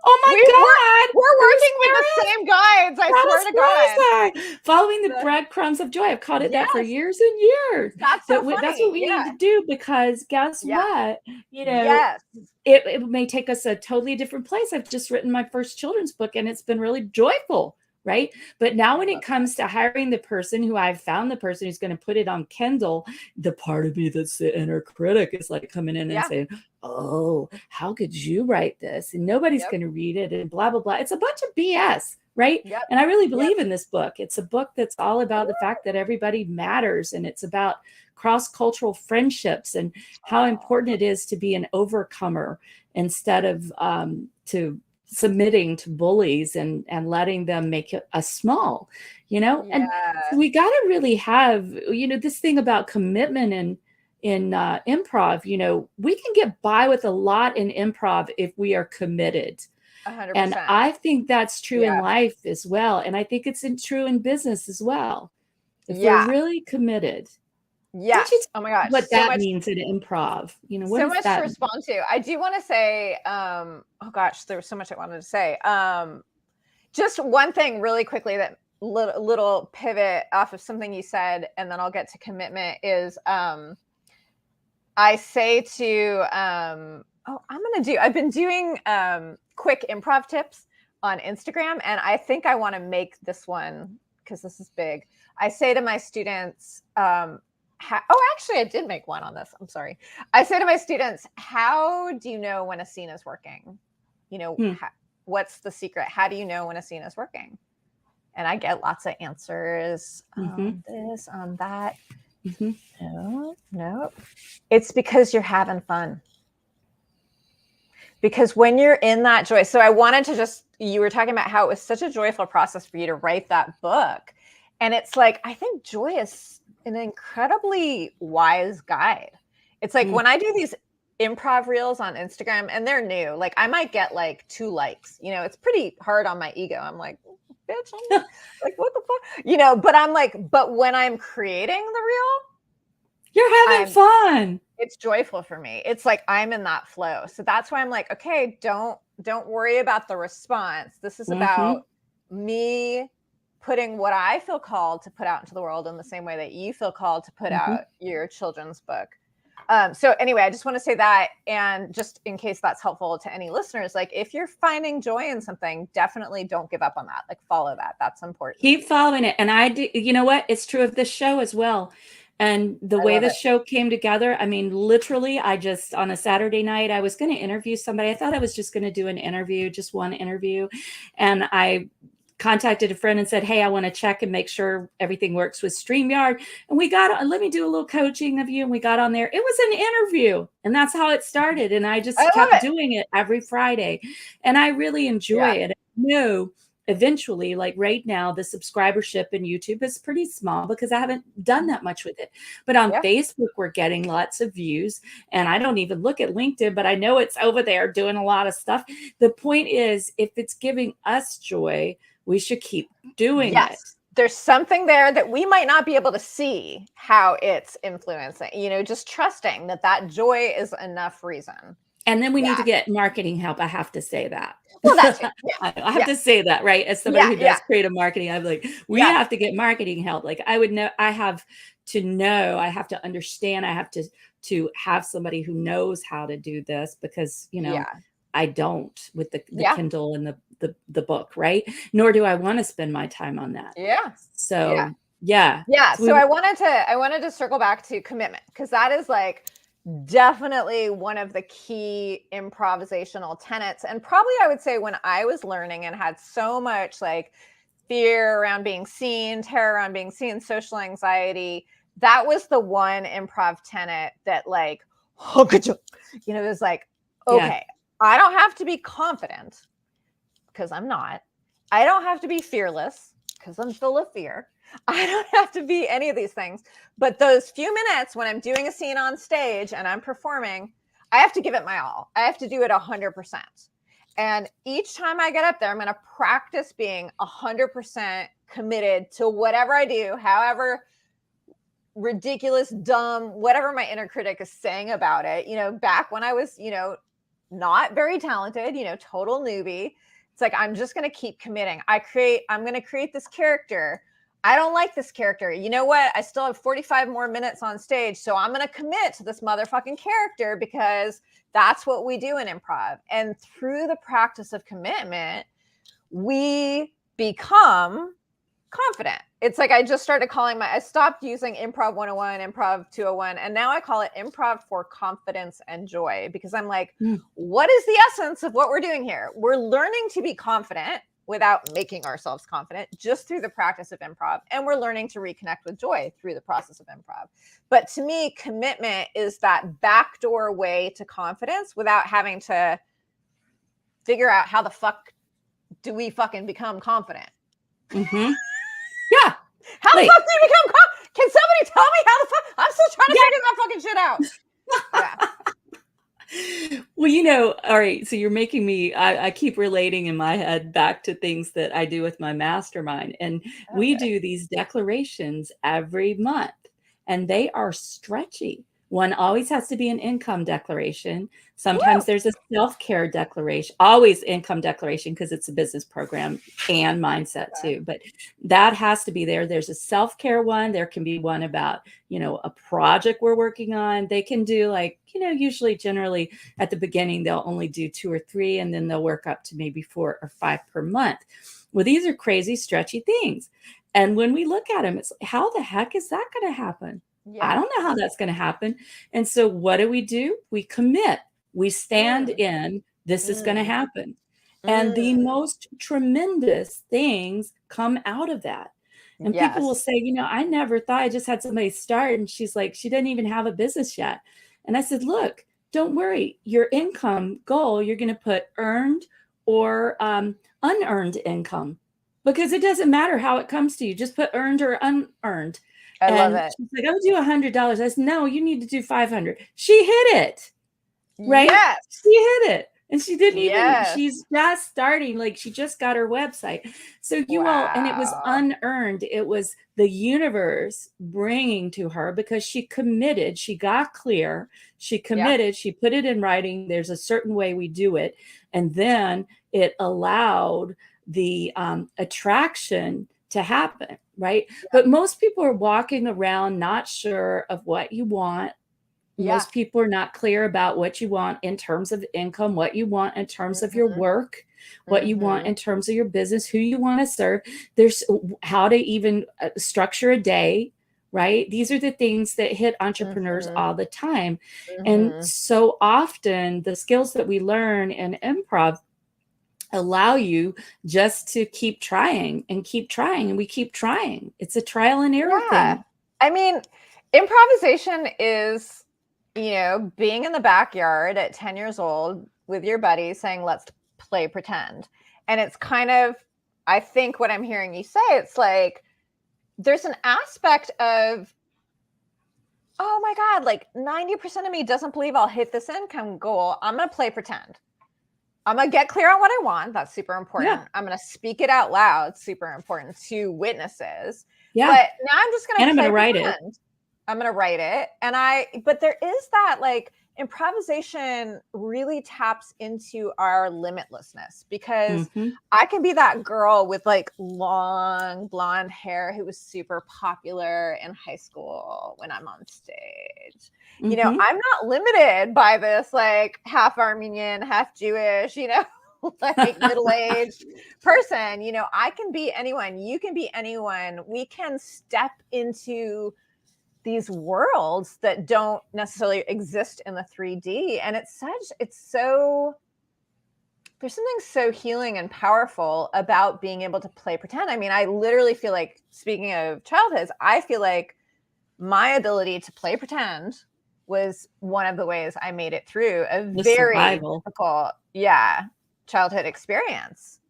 Speaker 1: Oh my God.
Speaker 2: We're working with the same guides. I swear to
Speaker 1: God. Following the breadcrumbs of joy. I've called it that for years and years.
Speaker 2: That's so funny.
Speaker 1: That's what we need to do, because guess what? It may take us a totally different place. I've just written my first children's book, and it's been really joyful. Right. But now when it comes to hiring the person who I've found, the person who's going to put it on Kindle, the part of me that's the inner critic is like coming in and saying, oh, how could you write this? And nobody's going to read it and blah, blah, blah. It's a bunch of BS. Right. And I really believe in this book. It's a book that's all about the fact that everybody matters. And it's about cross-cultural friendships and how important it is to be an overcomer instead of submitting to bullies and letting them make us small, and we got to really have, this thing about commitment in improv. We can get by with a lot in improv if we are committed.
Speaker 2: 100%.
Speaker 1: And I think that's true in life as well. And I think it's true in business as well. If we're really committed.
Speaker 2: Oh my gosh.
Speaker 1: What that means in improv, what
Speaker 2: so much to respond to. I do want to say, oh gosh, there was so much I wanted to say. Just one thing really quickly, that little pivot off of something you said, and then I'll get to commitment, is I say to, I've been doing quick improv tips on Instagram, and I think I want to make this one, because this is big. I say to my students, actually, I did make one on this. I'm sorry. I say to my students, how do you know when a scene is working? You know,
Speaker 1: Hmm.
Speaker 2: what's the secret? How do you know when a scene is working? And I get lots of answers on this, on that. No. It's because you're having fun. Because when you're in that joy, so I wanted to just, you were talking about how it was such a joyful process for you to write that book. And it's like, I think joy is an incredibly wise guide. It's like when I do these improv reels on Instagram and they're new, like I might get like 2 likes, you know, it's pretty hard on my ego. I'm like, bitch, I'm like, what the fuck? You know, but I'm like, but when I'm creating the reel,
Speaker 1: you're having fun.
Speaker 2: It's joyful for me. It's like I'm in that flow. So that's why I'm like, okay, don't worry about the response. This is about me putting what I feel called to put out into the world in the same way that you feel called to put out your children's book. So anyway, I just want to say that, and just in case that's helpful to any listeners, like if you're finding joy in something, definitely don't give up on that. Like follow that. That's important.
Speaker 1: Keep following it. And I do, you know what? It's true of this show as well. And the way the show came together, I mean, literally, I just, on a Saturday night, I was going to interview somebody. I thought I was just going to do an interview, just one interview. And I contacted a friend and said, hey, I want to check and make sure everything works with StreamYard. And we got, let me do a little coaching of you. And we got on there. It was an interview. And that's how it started. And I just kept doing it every Friday. And I really enjoy it. I know eventually, like right now, the subscribership in YouTube is pretty small because I haven't done that much with it. But on Facebook, we're getting lots of views. And I don't even look at LinkedIn, but I know it's over there doing a lot of stuff. The point is, if it's giving us joy, we should keep doing it.
Speaker 2: There's something there that we might not be able to see how it's influencing, you know, just trusting that joy is enough reason.
Speaker 1: And then we need to get marketing help. I have to say that.
Speaker 2: Well, that's it.
Speaker 1: I have to say that, right? As somebody who does creative marketing, I'm like, we have to get marketing help. Like I would know, I have to understand, I have to have somebody who knows how to do this because, you know, I don't with the Kindle and the book, right? Nor do I want to spend my time on that. So
Speaker 2: So I wanted to circle back to commitment, because that is like definitely one of the key improvisational tenets. And probably I would say when I was learning and had so much like fear around being seen, terror around being seen, social anxiety, that was the one improv tenet that like, you know, it was like, okay, I don't have to be confident because I'm not. I don't have to be fearless because I'm full of fear. I don't have to be any of these things. But those few minutes when I'm doing a scene on stage and I'm performing, I have to give it my all. I have to do it 100%. And each time I get up there, I'm going to practice being 100% committed to whatever I do, however ridiculous, dumb, whatever my inner critic is saying about it. You know, back when I was, you know, not very talented, you know, total newbie, it's like, I'm just going to keep committing. I'm going to create this character. I don't like this character. You know what? I still have 45 more minutes on stage. So I'm going to commit to this motherfucking character because that's what we do in improv. And through the practice of commitment, we become confident. It's like I just started I stopped using Improv 101, Improv 201, and now I call it Improv for Confidence and Joy, because I'm like, what is the essence of what we're doing here? We're learning to be confident without making ourselves confident, just through the practice of improv. And we're learning to reconnect with joy through the process of improv. But to me, commitment is that backdoor way to confidence without having to figure out how the fuck do we fucking become confident.
Speaker 1: Yeah.
Speaker 2: How the fuck do you become confident? Can somebody tell me how the fuck? I'm still trying to figure that fucking shit out.
Speaker 1: Well, you know, all right. So you're making me, I keep relating in my head back to things that I do with my mastermind. And we do these declarations every month, and they are stretchy. One always has to be an income declaration. Sometimes there's a self-care declaration, always income declaration, because it's a business program and mindset too. But that has to be there. There's a self-care one. There can be one about, you know, a project we're working on. They can do like, you know, usually generally at the beginning, they'll only do 2 or 3, and then they'll work up to maybe 4 or 5 per month. Well, these are crazy, stretchy things. And when we look at them, it's how the heck is that going to happen? I don't know how that's going to happen. And so what do? We commit. We stand in This is going to
Speaker 2: Mm.
Speaker 1: happen. And the
Speaker 2: Mm.
Speaker 1: most tremendous things come out of that. And people will
Speaker 2: Yes.
Speaker 1: say, I never thought. I just had somebody start. And she's like, she didn't even have a business yet. And I said, look, don't worry. Your income goal, you're going to put earned or unearned income, because it doesn't matter how it comes to you. Just put earned or unearned.
Speaker 2: I love
Speaker 1: And
Speaker 2: it.
Speaker 1: she's like, I'll do $100. I said, no, you need to do 500. She hit it. Right?
Speaker 2: Yes.
Speaker 1: She hit it. And she didn't even,
Speaker 2: Yes.
Speaker 1: she's just starting, like she just got her website. So you all, and it was
Speaker 2: Wow.
Speaker 1: unearned. It was the universe bringing to her because she committed, she got clear, she committed, she put it in writing. There's a certain way we do it. And then it allowed the attraction to happen, right? But most people are walking around not sure of what you want. Most people are not clear about what you want in terms of income, what you want in terms of your work, what you want in terms of your business, who you want to serve. There's how to even structure a day, right? These are the things that hit entrepreneurs all the time. And so often the skills that we learn in improv allow you just to keep trying and keep trying. And we keep trying. It's a trial and error thing.
Speaker 2: I mean, improvisation is, being in the backyard at 10 years old with your buddies saying, let's play pretend. And it's kind of, I think what I'm hearing you say, it's like, there's an aspect of, oh my God, like 90% of me doesn't believe I'll hit this income goal. I'm going to play pretend. I'm going to get clear on what I want. That's super important.
Speaker 1: Yeah.
Speaker 2: I'm going to speak it out loud. Super important to witnesses.
Speaker 1: Yeah.
Speaker 2: But now I'm just going to
Speaker 1: I'm going to write it.
Speaker 2: I'm going to write it. But there is that, like, improvisation really taps into our limitlessness, because I can be that girl with like long blonde hair who was super popular in high school when I'm on stage. I'm not limited by this like half Armenian, half Jewish, like middle-aged person. I can be anyone. You can be anyone. We can step into these worlds that don't necessarily exist in the 3D. And there's something so healing and powerful about being able to play pretend. I mean, I literally feel like, speaking of childhoods, I feel like my ability to play pretend was one of the ways I made it through a very difficult, childhood experience.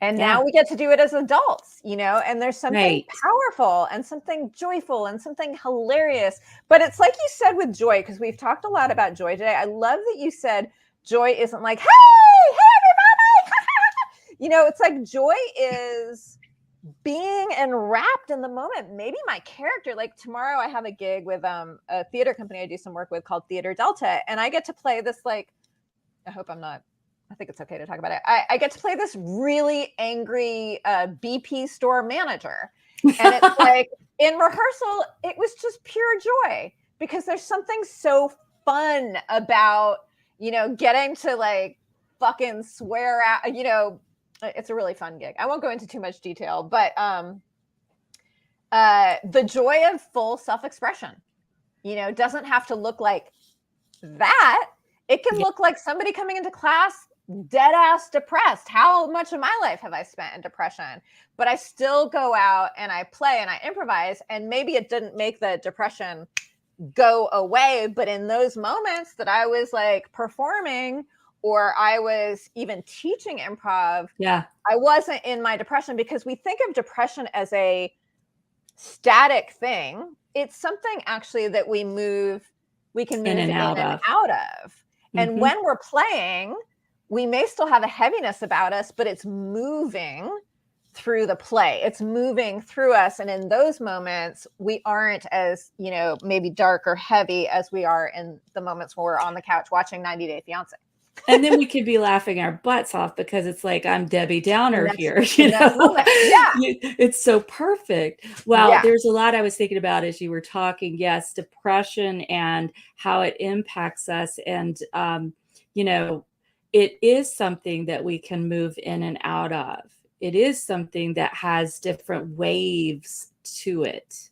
Speaker 2: And now we get to do it as adults, and there's something powerful and something joyful and something hilarious. But it's like you said with joy, because we've talked a lot about joy today. I love that you said joy isn't like, hey everybody. It's like joy is being enwrapped in the moment. Maybe my character, like tomorrow I have a gig with a theater company I do some work with called Theater Delta. And I get to play this, like, I think it's okay to talk about it. I get to play this really angry BP store manager. And it's like, in rehearsal, it was just pure joy, because there's something so fun about, getting to like fucking swear out, it's a really fun gig. I won't go into too much detail, but the joy of full self-expression, doesn't have to look like that. It can look like somebody coming into class dead ass depressed. How much of my life have I spent in depression? But I still go out and I play and I improvise, and maybe it didn't make the depression go away, but in those moments that I was like performing, or I was even teaching improv, I wasn't in my depression, because we think of depression as a static thing. It's something actually that we can move in and out of. And when we're playing, we may still have a heaviness about us, but it's moving through the play. It's moving through us. And in those moments, we aren't as, maybe dark or heavy as we are in the moments when we're on the couch watching 90 Day Fiance.
Speaker 1: And then we could be laughing our butts off, because it's like, I'm Debbie Downer here. It's so perfect. Well, there's a lot I was thinking about as you were talking. Yes, depression and how it impacts us. And, it is something that we can move in and out of. It is something that has different waves to it.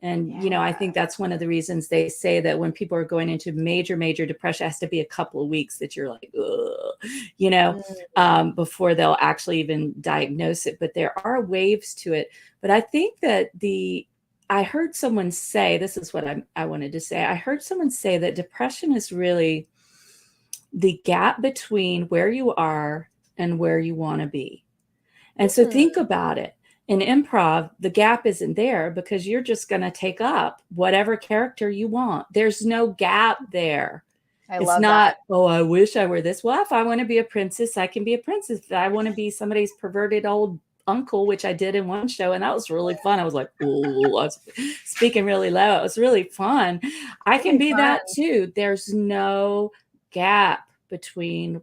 Speaker 1: And, I think that's one of the reasons they say that when people are going into major, major depression, it has to be a couple of weeks that you're like, before they'll actually even diagnose it. But there are waves to it. But I think that I heard someone say, this is what I wanted to say. I heard someone say that depression is really the gap between where you are and where you want to be. And so think about it. In improv, the gap isn't there because you're just going to take up whatever character you want. There's no gap there. It's not, oh, I wish I were this. Well, if I want to be a princess, I can be a princess. If I want to be somebody's perverted old uncle, which I did in one show, and that was really fun. I was like, oh, I was speaking really low. It was really fun. I can be that too. There's no gap between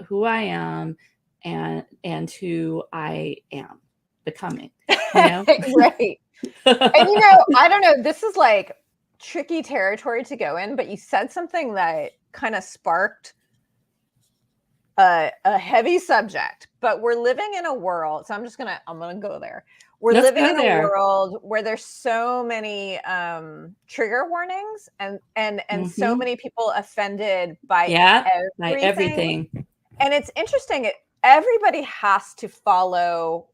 Speaker 1: who I am and who I am becoming,
Speaker 2: right. And I don't know, this is like tricky territory to go in, but you said something that kind of sparked a heavy subject. But we're living in a world, so I'm gonna go there. Let's living in a world where there's so many trigger warnings and so many people offended by everything. And it's interesting, everybody has to follow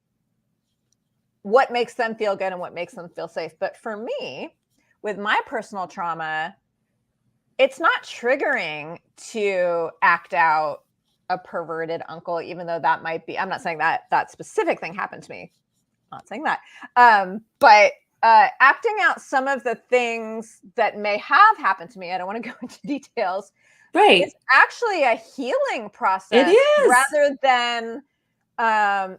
Speaker 2: what makes them feel good and what makes them feel safe. But for me, with my personal trauma, it's not triggering to act out a perverted uncle, even though that might be, I'm not saying that specific thing happened to me. I'm not saying that. But acting out some of the things that may have happened to me, I don't want to go into details.
Speaker 1: Right.
Speaker 2: It's actually a healing process.
Speaker 1: It is.
Speaker 2: Rather than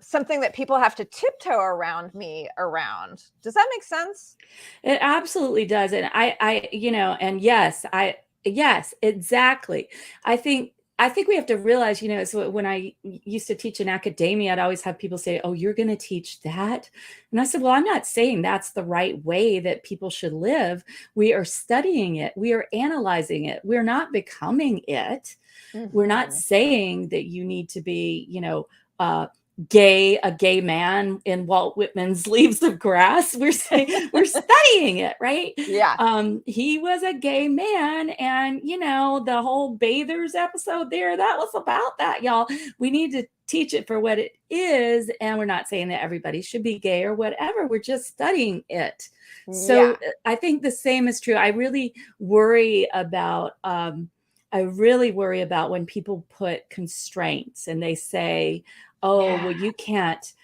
Speaker 2: something that people have to tiptoe around me around. Does that make sense?
Speaker 1: It absolutely does. And and yes, exactly. I think we have to realize, so when I used to teach in academia, I'd always have people say, oh, you're going to teach that? And I said, well, I'm not saying that's the right way that people should live. We are studying it. We are analyzing it. We're not becoming it. We're not saying that you need to be, a gay man in Walt Whitman's Leaves of Grass. We're saying we're studying it, right?
Speaker 2: Yeah.
Speaker 1: He was a gay man, and the whole Bathers episode there, that was about that, y'all. We need to teach it for what it is, and we're not saying that everybody should be gay or whatever. We're just studying it. So I think the same is true. I really worry about when people put constraints and they say, oh, well, you can't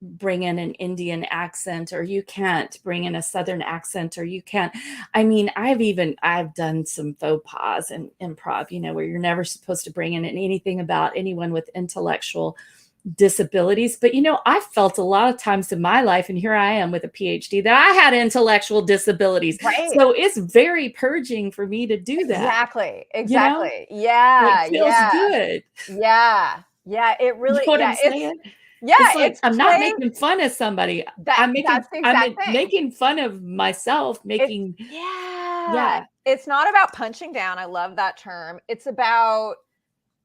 Speaker 1: bring in an Indian accent, or you can't bring in a Southern accent, or you can't. I mean, I've done some faux pas in improv, where you're never supposed to bring in anything about anyone with intellectual disabilities. But, I felt a lot of times in my life, and here I am with a PhD, that I had intellectual disabilities.
Speaker 2: Right.
Speaker 1: So it's very purging for me to do that.
Speaker 2: Exactly. Yeah.
Speaker 1: It feels good.
Speaker 2: Yeah. Yeah, it really.
Speaker 1: You know what I'm saying?
Speaker 2: It's
Speaker 1: like I'm not making fun of somebody. I'm making fun of myself. It's
Speaker 2: not about punching down. I love that term. It's about,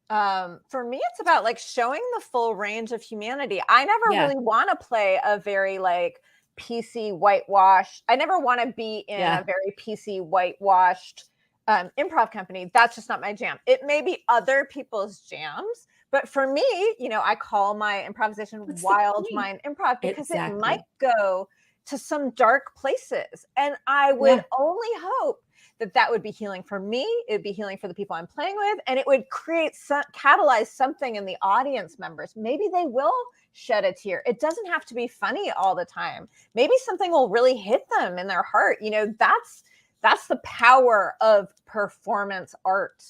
Speaker 2: for me, it's about like showing the full range of humanity. I never really want to play a very like PC whitewashed. I never want to be in a very PC whitewashed improv company. That's just not my jam. It may be other people's jams. But for me, I call my improvisation Wild Mind Improv because it might go to some dark places. And I would only hope that would be healing for me. It would be healing for the people I'm playing with. And it would catalyze something in the audience members. Maybe they will shed a tear. It doesn't have to be funny all the time. Maybe something will really hit them in their heart. That's the power of performance art.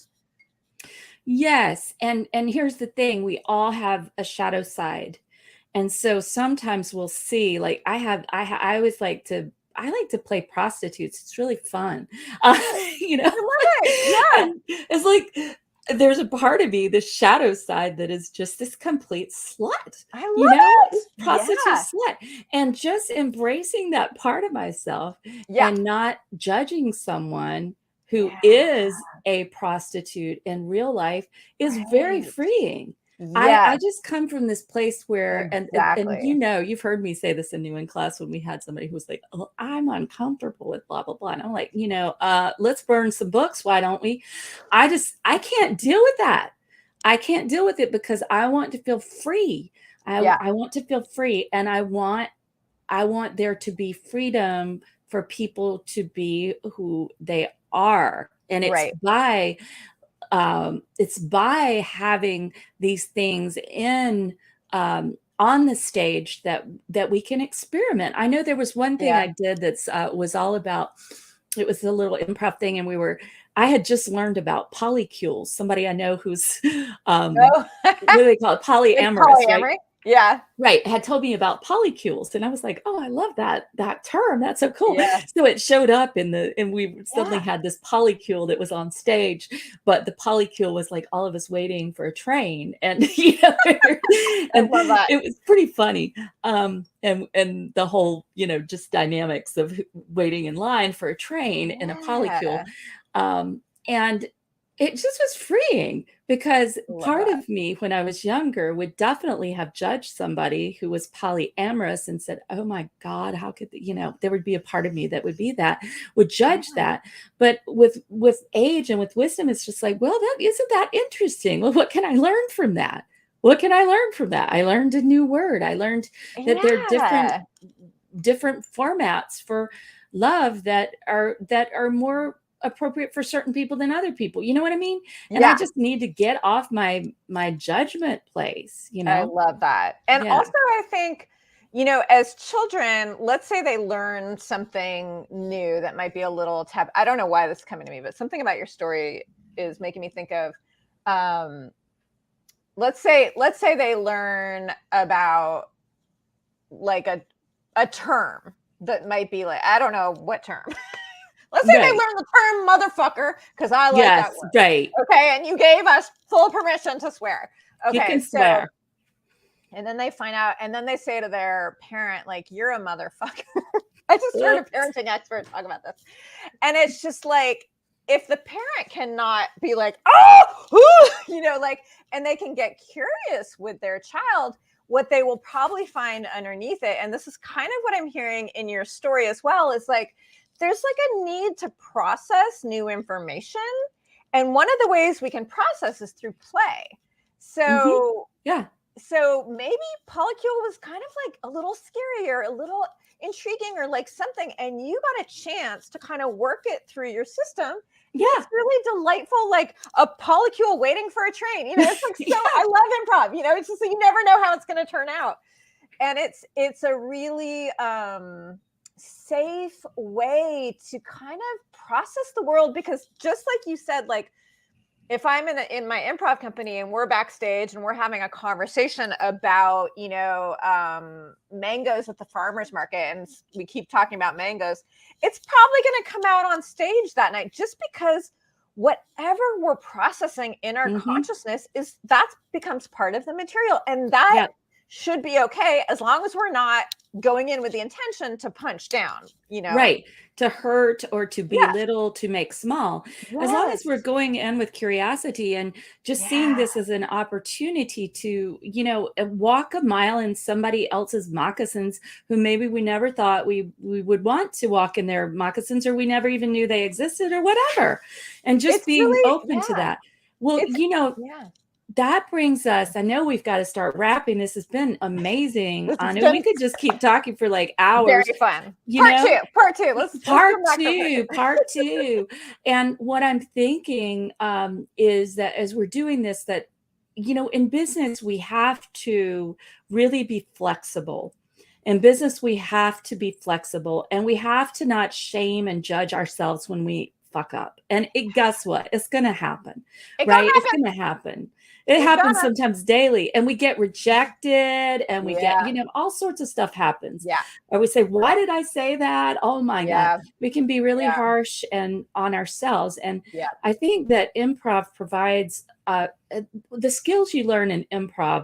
Speaker 1: Yes. And here's the thing. We all have a shadow side. And so sometimes we'll see, like I always like to play prostitutes. It's really fun.
Speaker 2: I love it.
Speaker 1: Yeah. It's like, there's a part of me, the shadow side, that is just this complete slut.
Speaker 2: I love it.
Speaker 1: Prostitute slut. And just embracing that part of myself and not judging someone who is a prostitute in real life is very freeing. I just come from this place where, and
Speaker 2: exactly.
Speaker 1: you've heard me say this in New in class when we had somebody who was like, oh, I'm uncomfortable with blah, blah, blah. And I'm like, let's burn some books. Why don't we? I can't deal with that. I can't deal with it because I want to feel free. I want to feel free. And I want there to be freedom for people to be who they are. And it's by having these things in on the stage that we can experiment. I know there was one thing I did that's was all about, it was a little improv thing, and I had just learned about polycules. Somebody I know who's what do they call it? Polyamorous, right?
Speaker 2: Yeah.
Speaker 1: Right. Had told me about polycules. And I was like, oh, I love that term. That's so cool.
Speaker 2: Yeah.
Speaker 1: So it showed up and we suddenly had this polycule that was on stage, but the polycule was like all of us waiting for a train. And, and it was pretty funny. And the whole, just dynamics of waiting in line for a train in a polycule. And it just was freeing, because part of me when I was younger would definitely have judged somebody who was polyamorous and said, oh my God, how could, there would be a part of me that would judge that. But with age and with wisdom, it's just like, well, isn't that interesting? Well, what can I learn from that? What can I learn from that? I learned a new word. I learned that there are different formats for love that are more appropriate for certain people than other people. You know what I mean? And I just need to get off my judgment place,
Speaker 2: I love that. And also I think, as children, let's say they learn something new that might be a little tab. I don't know why this is coming to me, but something about your story is making me think of, let's say they learn about like a term that might be like, I don't know what term. Let's say they learn the term motherfucker, because I like that word.
Speaker 1: Right.
Speaker 2: Okay, and you gave us full permission to swear. Okay,
Speaker 1: you can swear.
Speaker 2: And then they find out, and then they say to their parent, like, you're a motherfucker. I just heard a parenting expert talk about this. And it's just like, if the parent cannot be like, and they can get curious with their child, what they will probably find underneath it, and this is kind of what I'm hearing in your story as well, is like, there's like a need to process new information. And one of the ways we can process is through play. So, so maybe polycule was kind of like a little scary or a little intriguing or like something. And you got a chance to kind of work it through your system. Yeah. It's really delightful, like a polycule waiting for a train. It's like, so I love improv, it's just, you never know how it's going to turn out. And it's a really, safe way to kind of process the world, because just like you said, like if I'm in my improv company and we're backstage and we're having a conversation about mangoes at the farmers market, and we keep talking about mangoes, it's probably going to come out on stage that night, just because whatever we're processing in our consciousness that becomes part of the material, and that should be okay, as long as we're not going in with the intention to punch down,
Speaker 1: right, to hurt or to belittle, to make small. As long as we're going in with curiosity and just seeing this as an opportunity to, walk a mile in somebody else's moccasins, who maybe we never thought we would want to walk in their moccasins, or we never even knew they existed, or whatever, and just being really, open to that. Well, that brings us, I know we've got to start wrapping. This has been amazing. Anoo, we could just keep talking for like hours.
Speaker 2: Very fun. Part two. Let's
Speaker 1: part two. And what I'm thinking is that as we're doing this, that, in business, we have to really be flexible. In business, we have to be flexible, and we have to not shame and judge ourselves when we fuck up. And guess what? It's going to happen, right? It's going to happen. It happens sometimes daily, and we get rejected, and we get, all sorts of stuff happens. Yeah. Or we say, why did I say that? Oh my God. We can be really harsh and on ourselves. And I think that improv provides the skills you learn in improv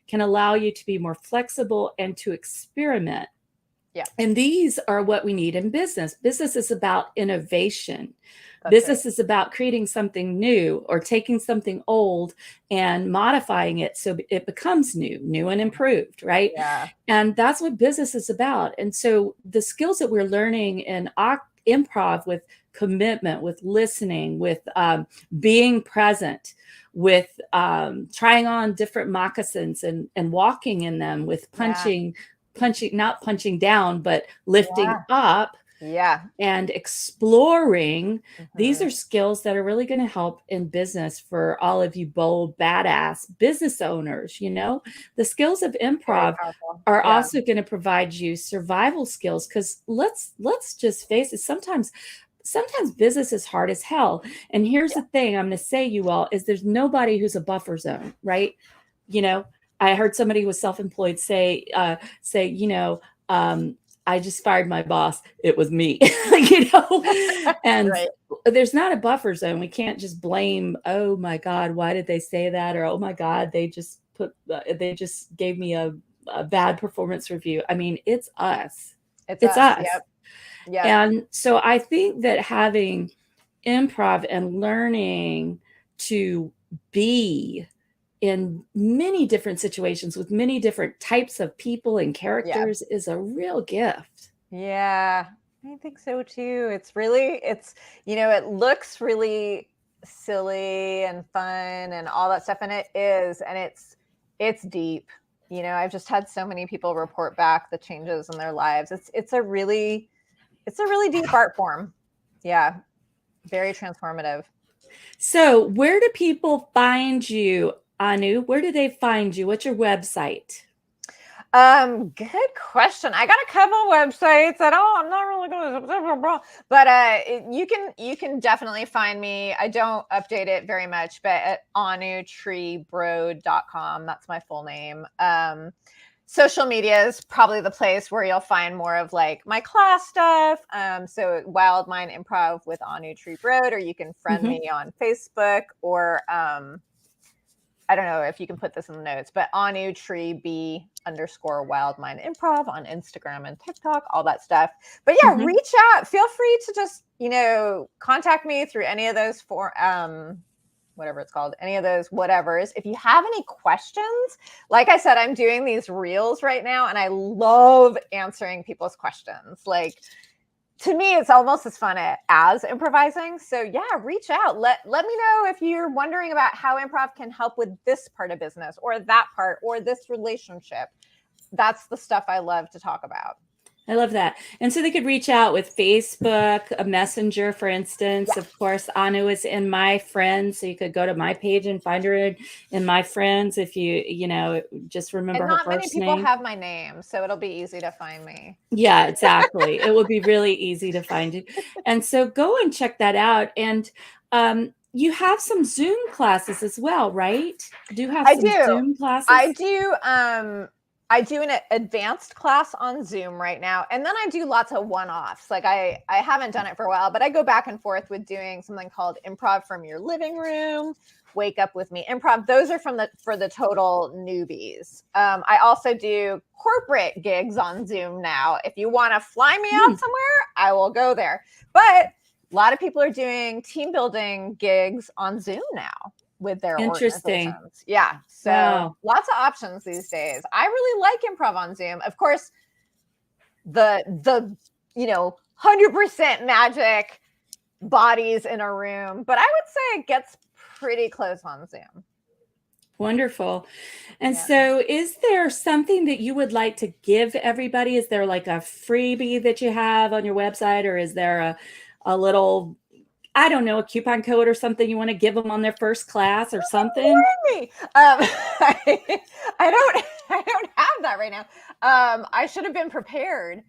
Speaker 1: can allow you to be more flexible and to experiment
Speaker 2: Yeah.
Speaker 1: And these are what we need in business. Business is about innovation.
Speaker 2: That's
Speaker 1: Business
Speaker 2: right.
Speaker 1: is about creating something new or taking something old and modifying it so it becomes new and improved, right?
Speaker 2: Yeah.
Speaker 1: And that's what business is about. And so the skills that we're learning in improv, with commitment, with listening, with being present, with trying on different moccasins and walking in them, with punching, not punching down, but lifting up
Speaker 2: Yeah.
Speaker 1: and exploring. These
Speaker 2: Mhm.
Speaker 1: are skills that are really going to help in business for all of you bold, badass business owners. You know, the skills of
Speaker 2: Very
Speaker 1: improv
Speaker 2: powerful.
Speaker 1: are
Speaker 2: Yeah.
Speaker 1: also going to provide you survival skills, because let's just face it, sometimes business is hard as hell. And here's the thing I'm going to say, you all, is there's nobody who's a buffer zone, right? You know, I heard somebody who was self-employed say, you know, I just fired my boss. It was me, you know, and
Speaker 2: Right.
Speaker 1: there's not a buffer zone. We can't just blame, oh my God, why did they say that? Or, oh my God, they just gave me a bad performance review. I mean, it's us.
Speaker 2: It's
Speaker 1: It's
Speaker 2: us.
Speaker 1: us.
Speaker 2: Yep. Yep.
Speaker 1: And so I think that having improv and learning to be in many different situations with many different types of people and characters is a real gift.
Speaker 2: Yeah, I think so too. It's, you know, it looks really silly and fun and all that stuff. And it is, and it's deep. You know, I've just had so many people report back the changes in their lives. It's a really deep art form. Yeah. Very transformative.
Speaker 1: So where do people find you, Anoo? Where do they find you? What's your website?
Speaker 2: Good question. I got a couple websites. I'm not really good at, but you can definitely find me. I don't update it very much, but at anootreebroad.com. That's my full name. Social media is probably the place where you'll find more of like my class stuff. So Wild Mind Improv with Anoo Tree Broad, or you can friend me on Facebook, or I don't know if you can put this in the notes, but Anoo Tree B_Wild Mind Improv on Instagram and TikTok, all that stuff. But yeah, reach out. Feel free to just, you know, contact me through any of those whatever it's called, any of those whatevers. If you have any questions, like I said, I'm doing these reels right now and I love answering people's questions. Like, to me, it's almost as fun as improvising. So yeah, reach out. Let me know if you're wondering about how improv can help with this part of business or that part or this relationship. That's the stuff I love to talk about.
Speaker 1: I love that. And so they could reach out with Facebook, a messenger, for instance. Of course, Anoo is in my friends. So you could go to my page and find her in my friends if you know, just remember her first name.
Speaker 2: Not many people have my name, so it'll be easy to find me.
Speaker 1: Yeah, exactly. It will be really easy to find you. And so go and check that out. And you have some Zoom classes as well, right? Do you have some Zoom classes?
Speaker 2: I do an advanced class on Zoom right now. And then I do lots of one-offs. Like I haven't done it for a while, but I go back and forth with doing something called Improv from Your Living Room, Wake Up With Me Improv. Those are for the total newbies. I also do corporate gigs on Zoom now. If you want to fly me out somewhere, I will go there. But a lot of people are doing team building gigs on Zoom now with their organizations. Yeah. So lots of options these days. I really like improv on Zoom. Of course, the you know, 100% magic bodies in a room, but I would say it gets pretty close on Zoom.
Speaker 1: Wonderful. And so is there something that you would like to give everybody? Is there like a freebie that you have on your website, or is there a little, I don't know, a coupon code or something you want to give them on their first class or something?
Speaker 2: I don't have that right now. I should have been prepared.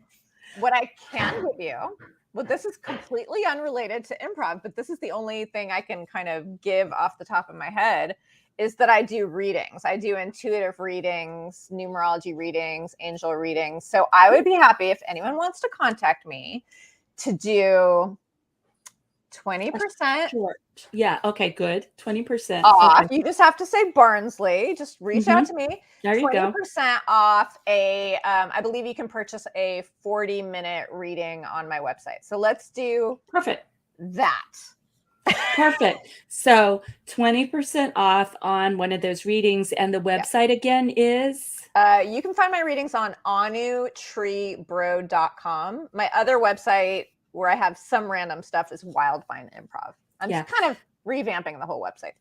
Speaker 2: What I can give you, well, this is completely unrelated to improv, but this is the only thing I can kind of give off the top of my head, is that I do readings. I do intuitive readings, numerology readings, angel readings. So I would be happy if anyone wants to contact me to do 20%
Speaker 1: Short. Yeah. Okay. Good. 20%.
Speaker 2: off.
Speaker 1: Okay.
Speaker 2: You just have to say Barnsley. Just reach out to me.
Speaker 1: There you go.
Speaker 2: 20% off I believe you can purchase a 40-minute reading on my website. So let's do
Speaker 1: Perfect.
Speaker 2: that.
Speaker 1: Perfect. So 20% off on one of those readings. And the website again is?
Speaker 2: You can find my readings on anootreebro.com. My other website where I have some random stuff is Wildvine Improv. I'm just kind of revamping the whole website.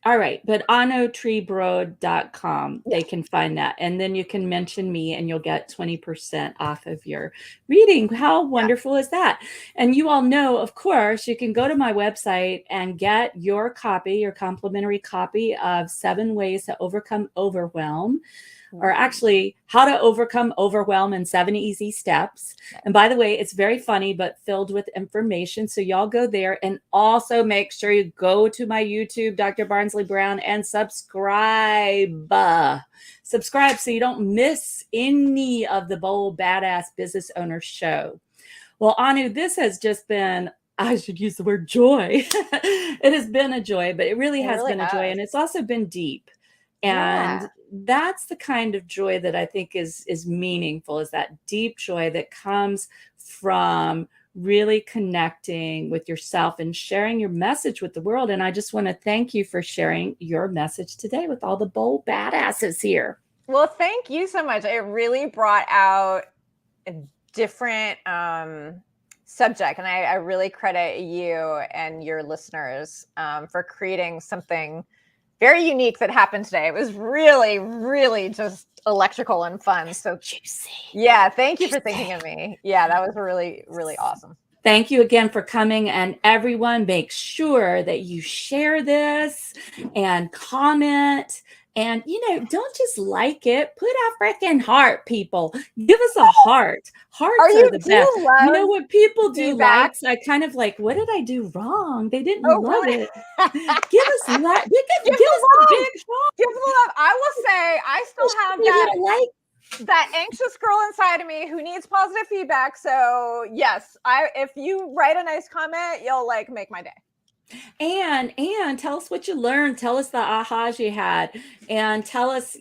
Speaker 1: All right. But anootreebro.com,
Speaker 2: Yes.
Speaker 1: they can find that. And then you can mention me and you'll get 20% off of your reading. How wonderful is that? And you all know, of course, you can go to my website and get your copy, your complimentary copy of 7 Ways to Overcome Overwhelm. Or actually, How to Overcome Overwhelm in 7 Easy Steps. And by the way, it's very funny, but filled with information. So y'all go there, and also make sure you go to my YouTube, Dr. Barnsley Brown, and subscribe. Subscribe so you don't miss any of the Bold Badass Business Owner show. Well, Anoo, this has just been, I should use the word joy. It has been a joy, but it really has been a joy. And it's also been deep. And that's the kind of joy that I think is meaningful, is that deep joy that comes from really connecting with yourself and sharing your message with the world. And I just want to thank you for sharing your message today with all the bold badasses here.
Speaker 2: Well, thank you so much. It really brought out a different subject. And I really credit you and your listeners for creating something very unique that happened today. It was really, really just electrical and fun. So
Speaker 1: juicy.
Speaker 2: Yeah, thank you for thinking of me. Yeah, that was really, really awesome.
Speaker 1: Thank you again for coming. And everyone, make sure that you share this and comment. And, don't just like it. Put a freaking heart, people. Give us a heart. Hearts are the best. You know what people do likes? I kind of like, what did I do wrong? They didn't love it. Give us a like. Give us a big heart.
Speaker 2: Give love. I will say, I still have that anxious girl inside of me who needs positive feedback. So yes, if you write a nice comment, you'll make my day.
Speaker 1: And tell us what you learned. Tell us the ahas you had, and tell us,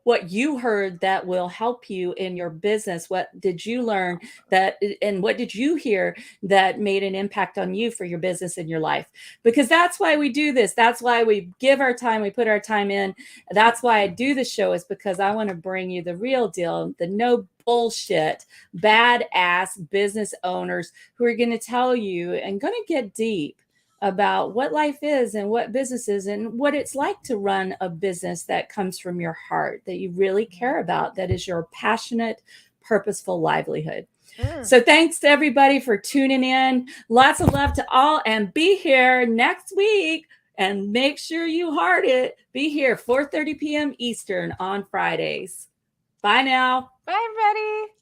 Speaker 1: what you heard that will help you in your business. What did you learn and what did you hear that made an impact on you for your business and your life? Because that's why we do this. That's why we give our time. We put our time in. That's why I do the show, is because I want to bring you the real deal, the no bullshit, badass business owners who are going to tell you and going to get deep about what life is and what business is and what it's like to run a business that comes from your heart, that you really care about, that is your passionate, purposeful livelihood. So thanks to everybody for tuning in. Lots of love to all, and be here next week, and make sure you heart it. Be here 4:30 p.m. Eastern on Fridays. Bye now.
Speaker 2: Bye, everybody.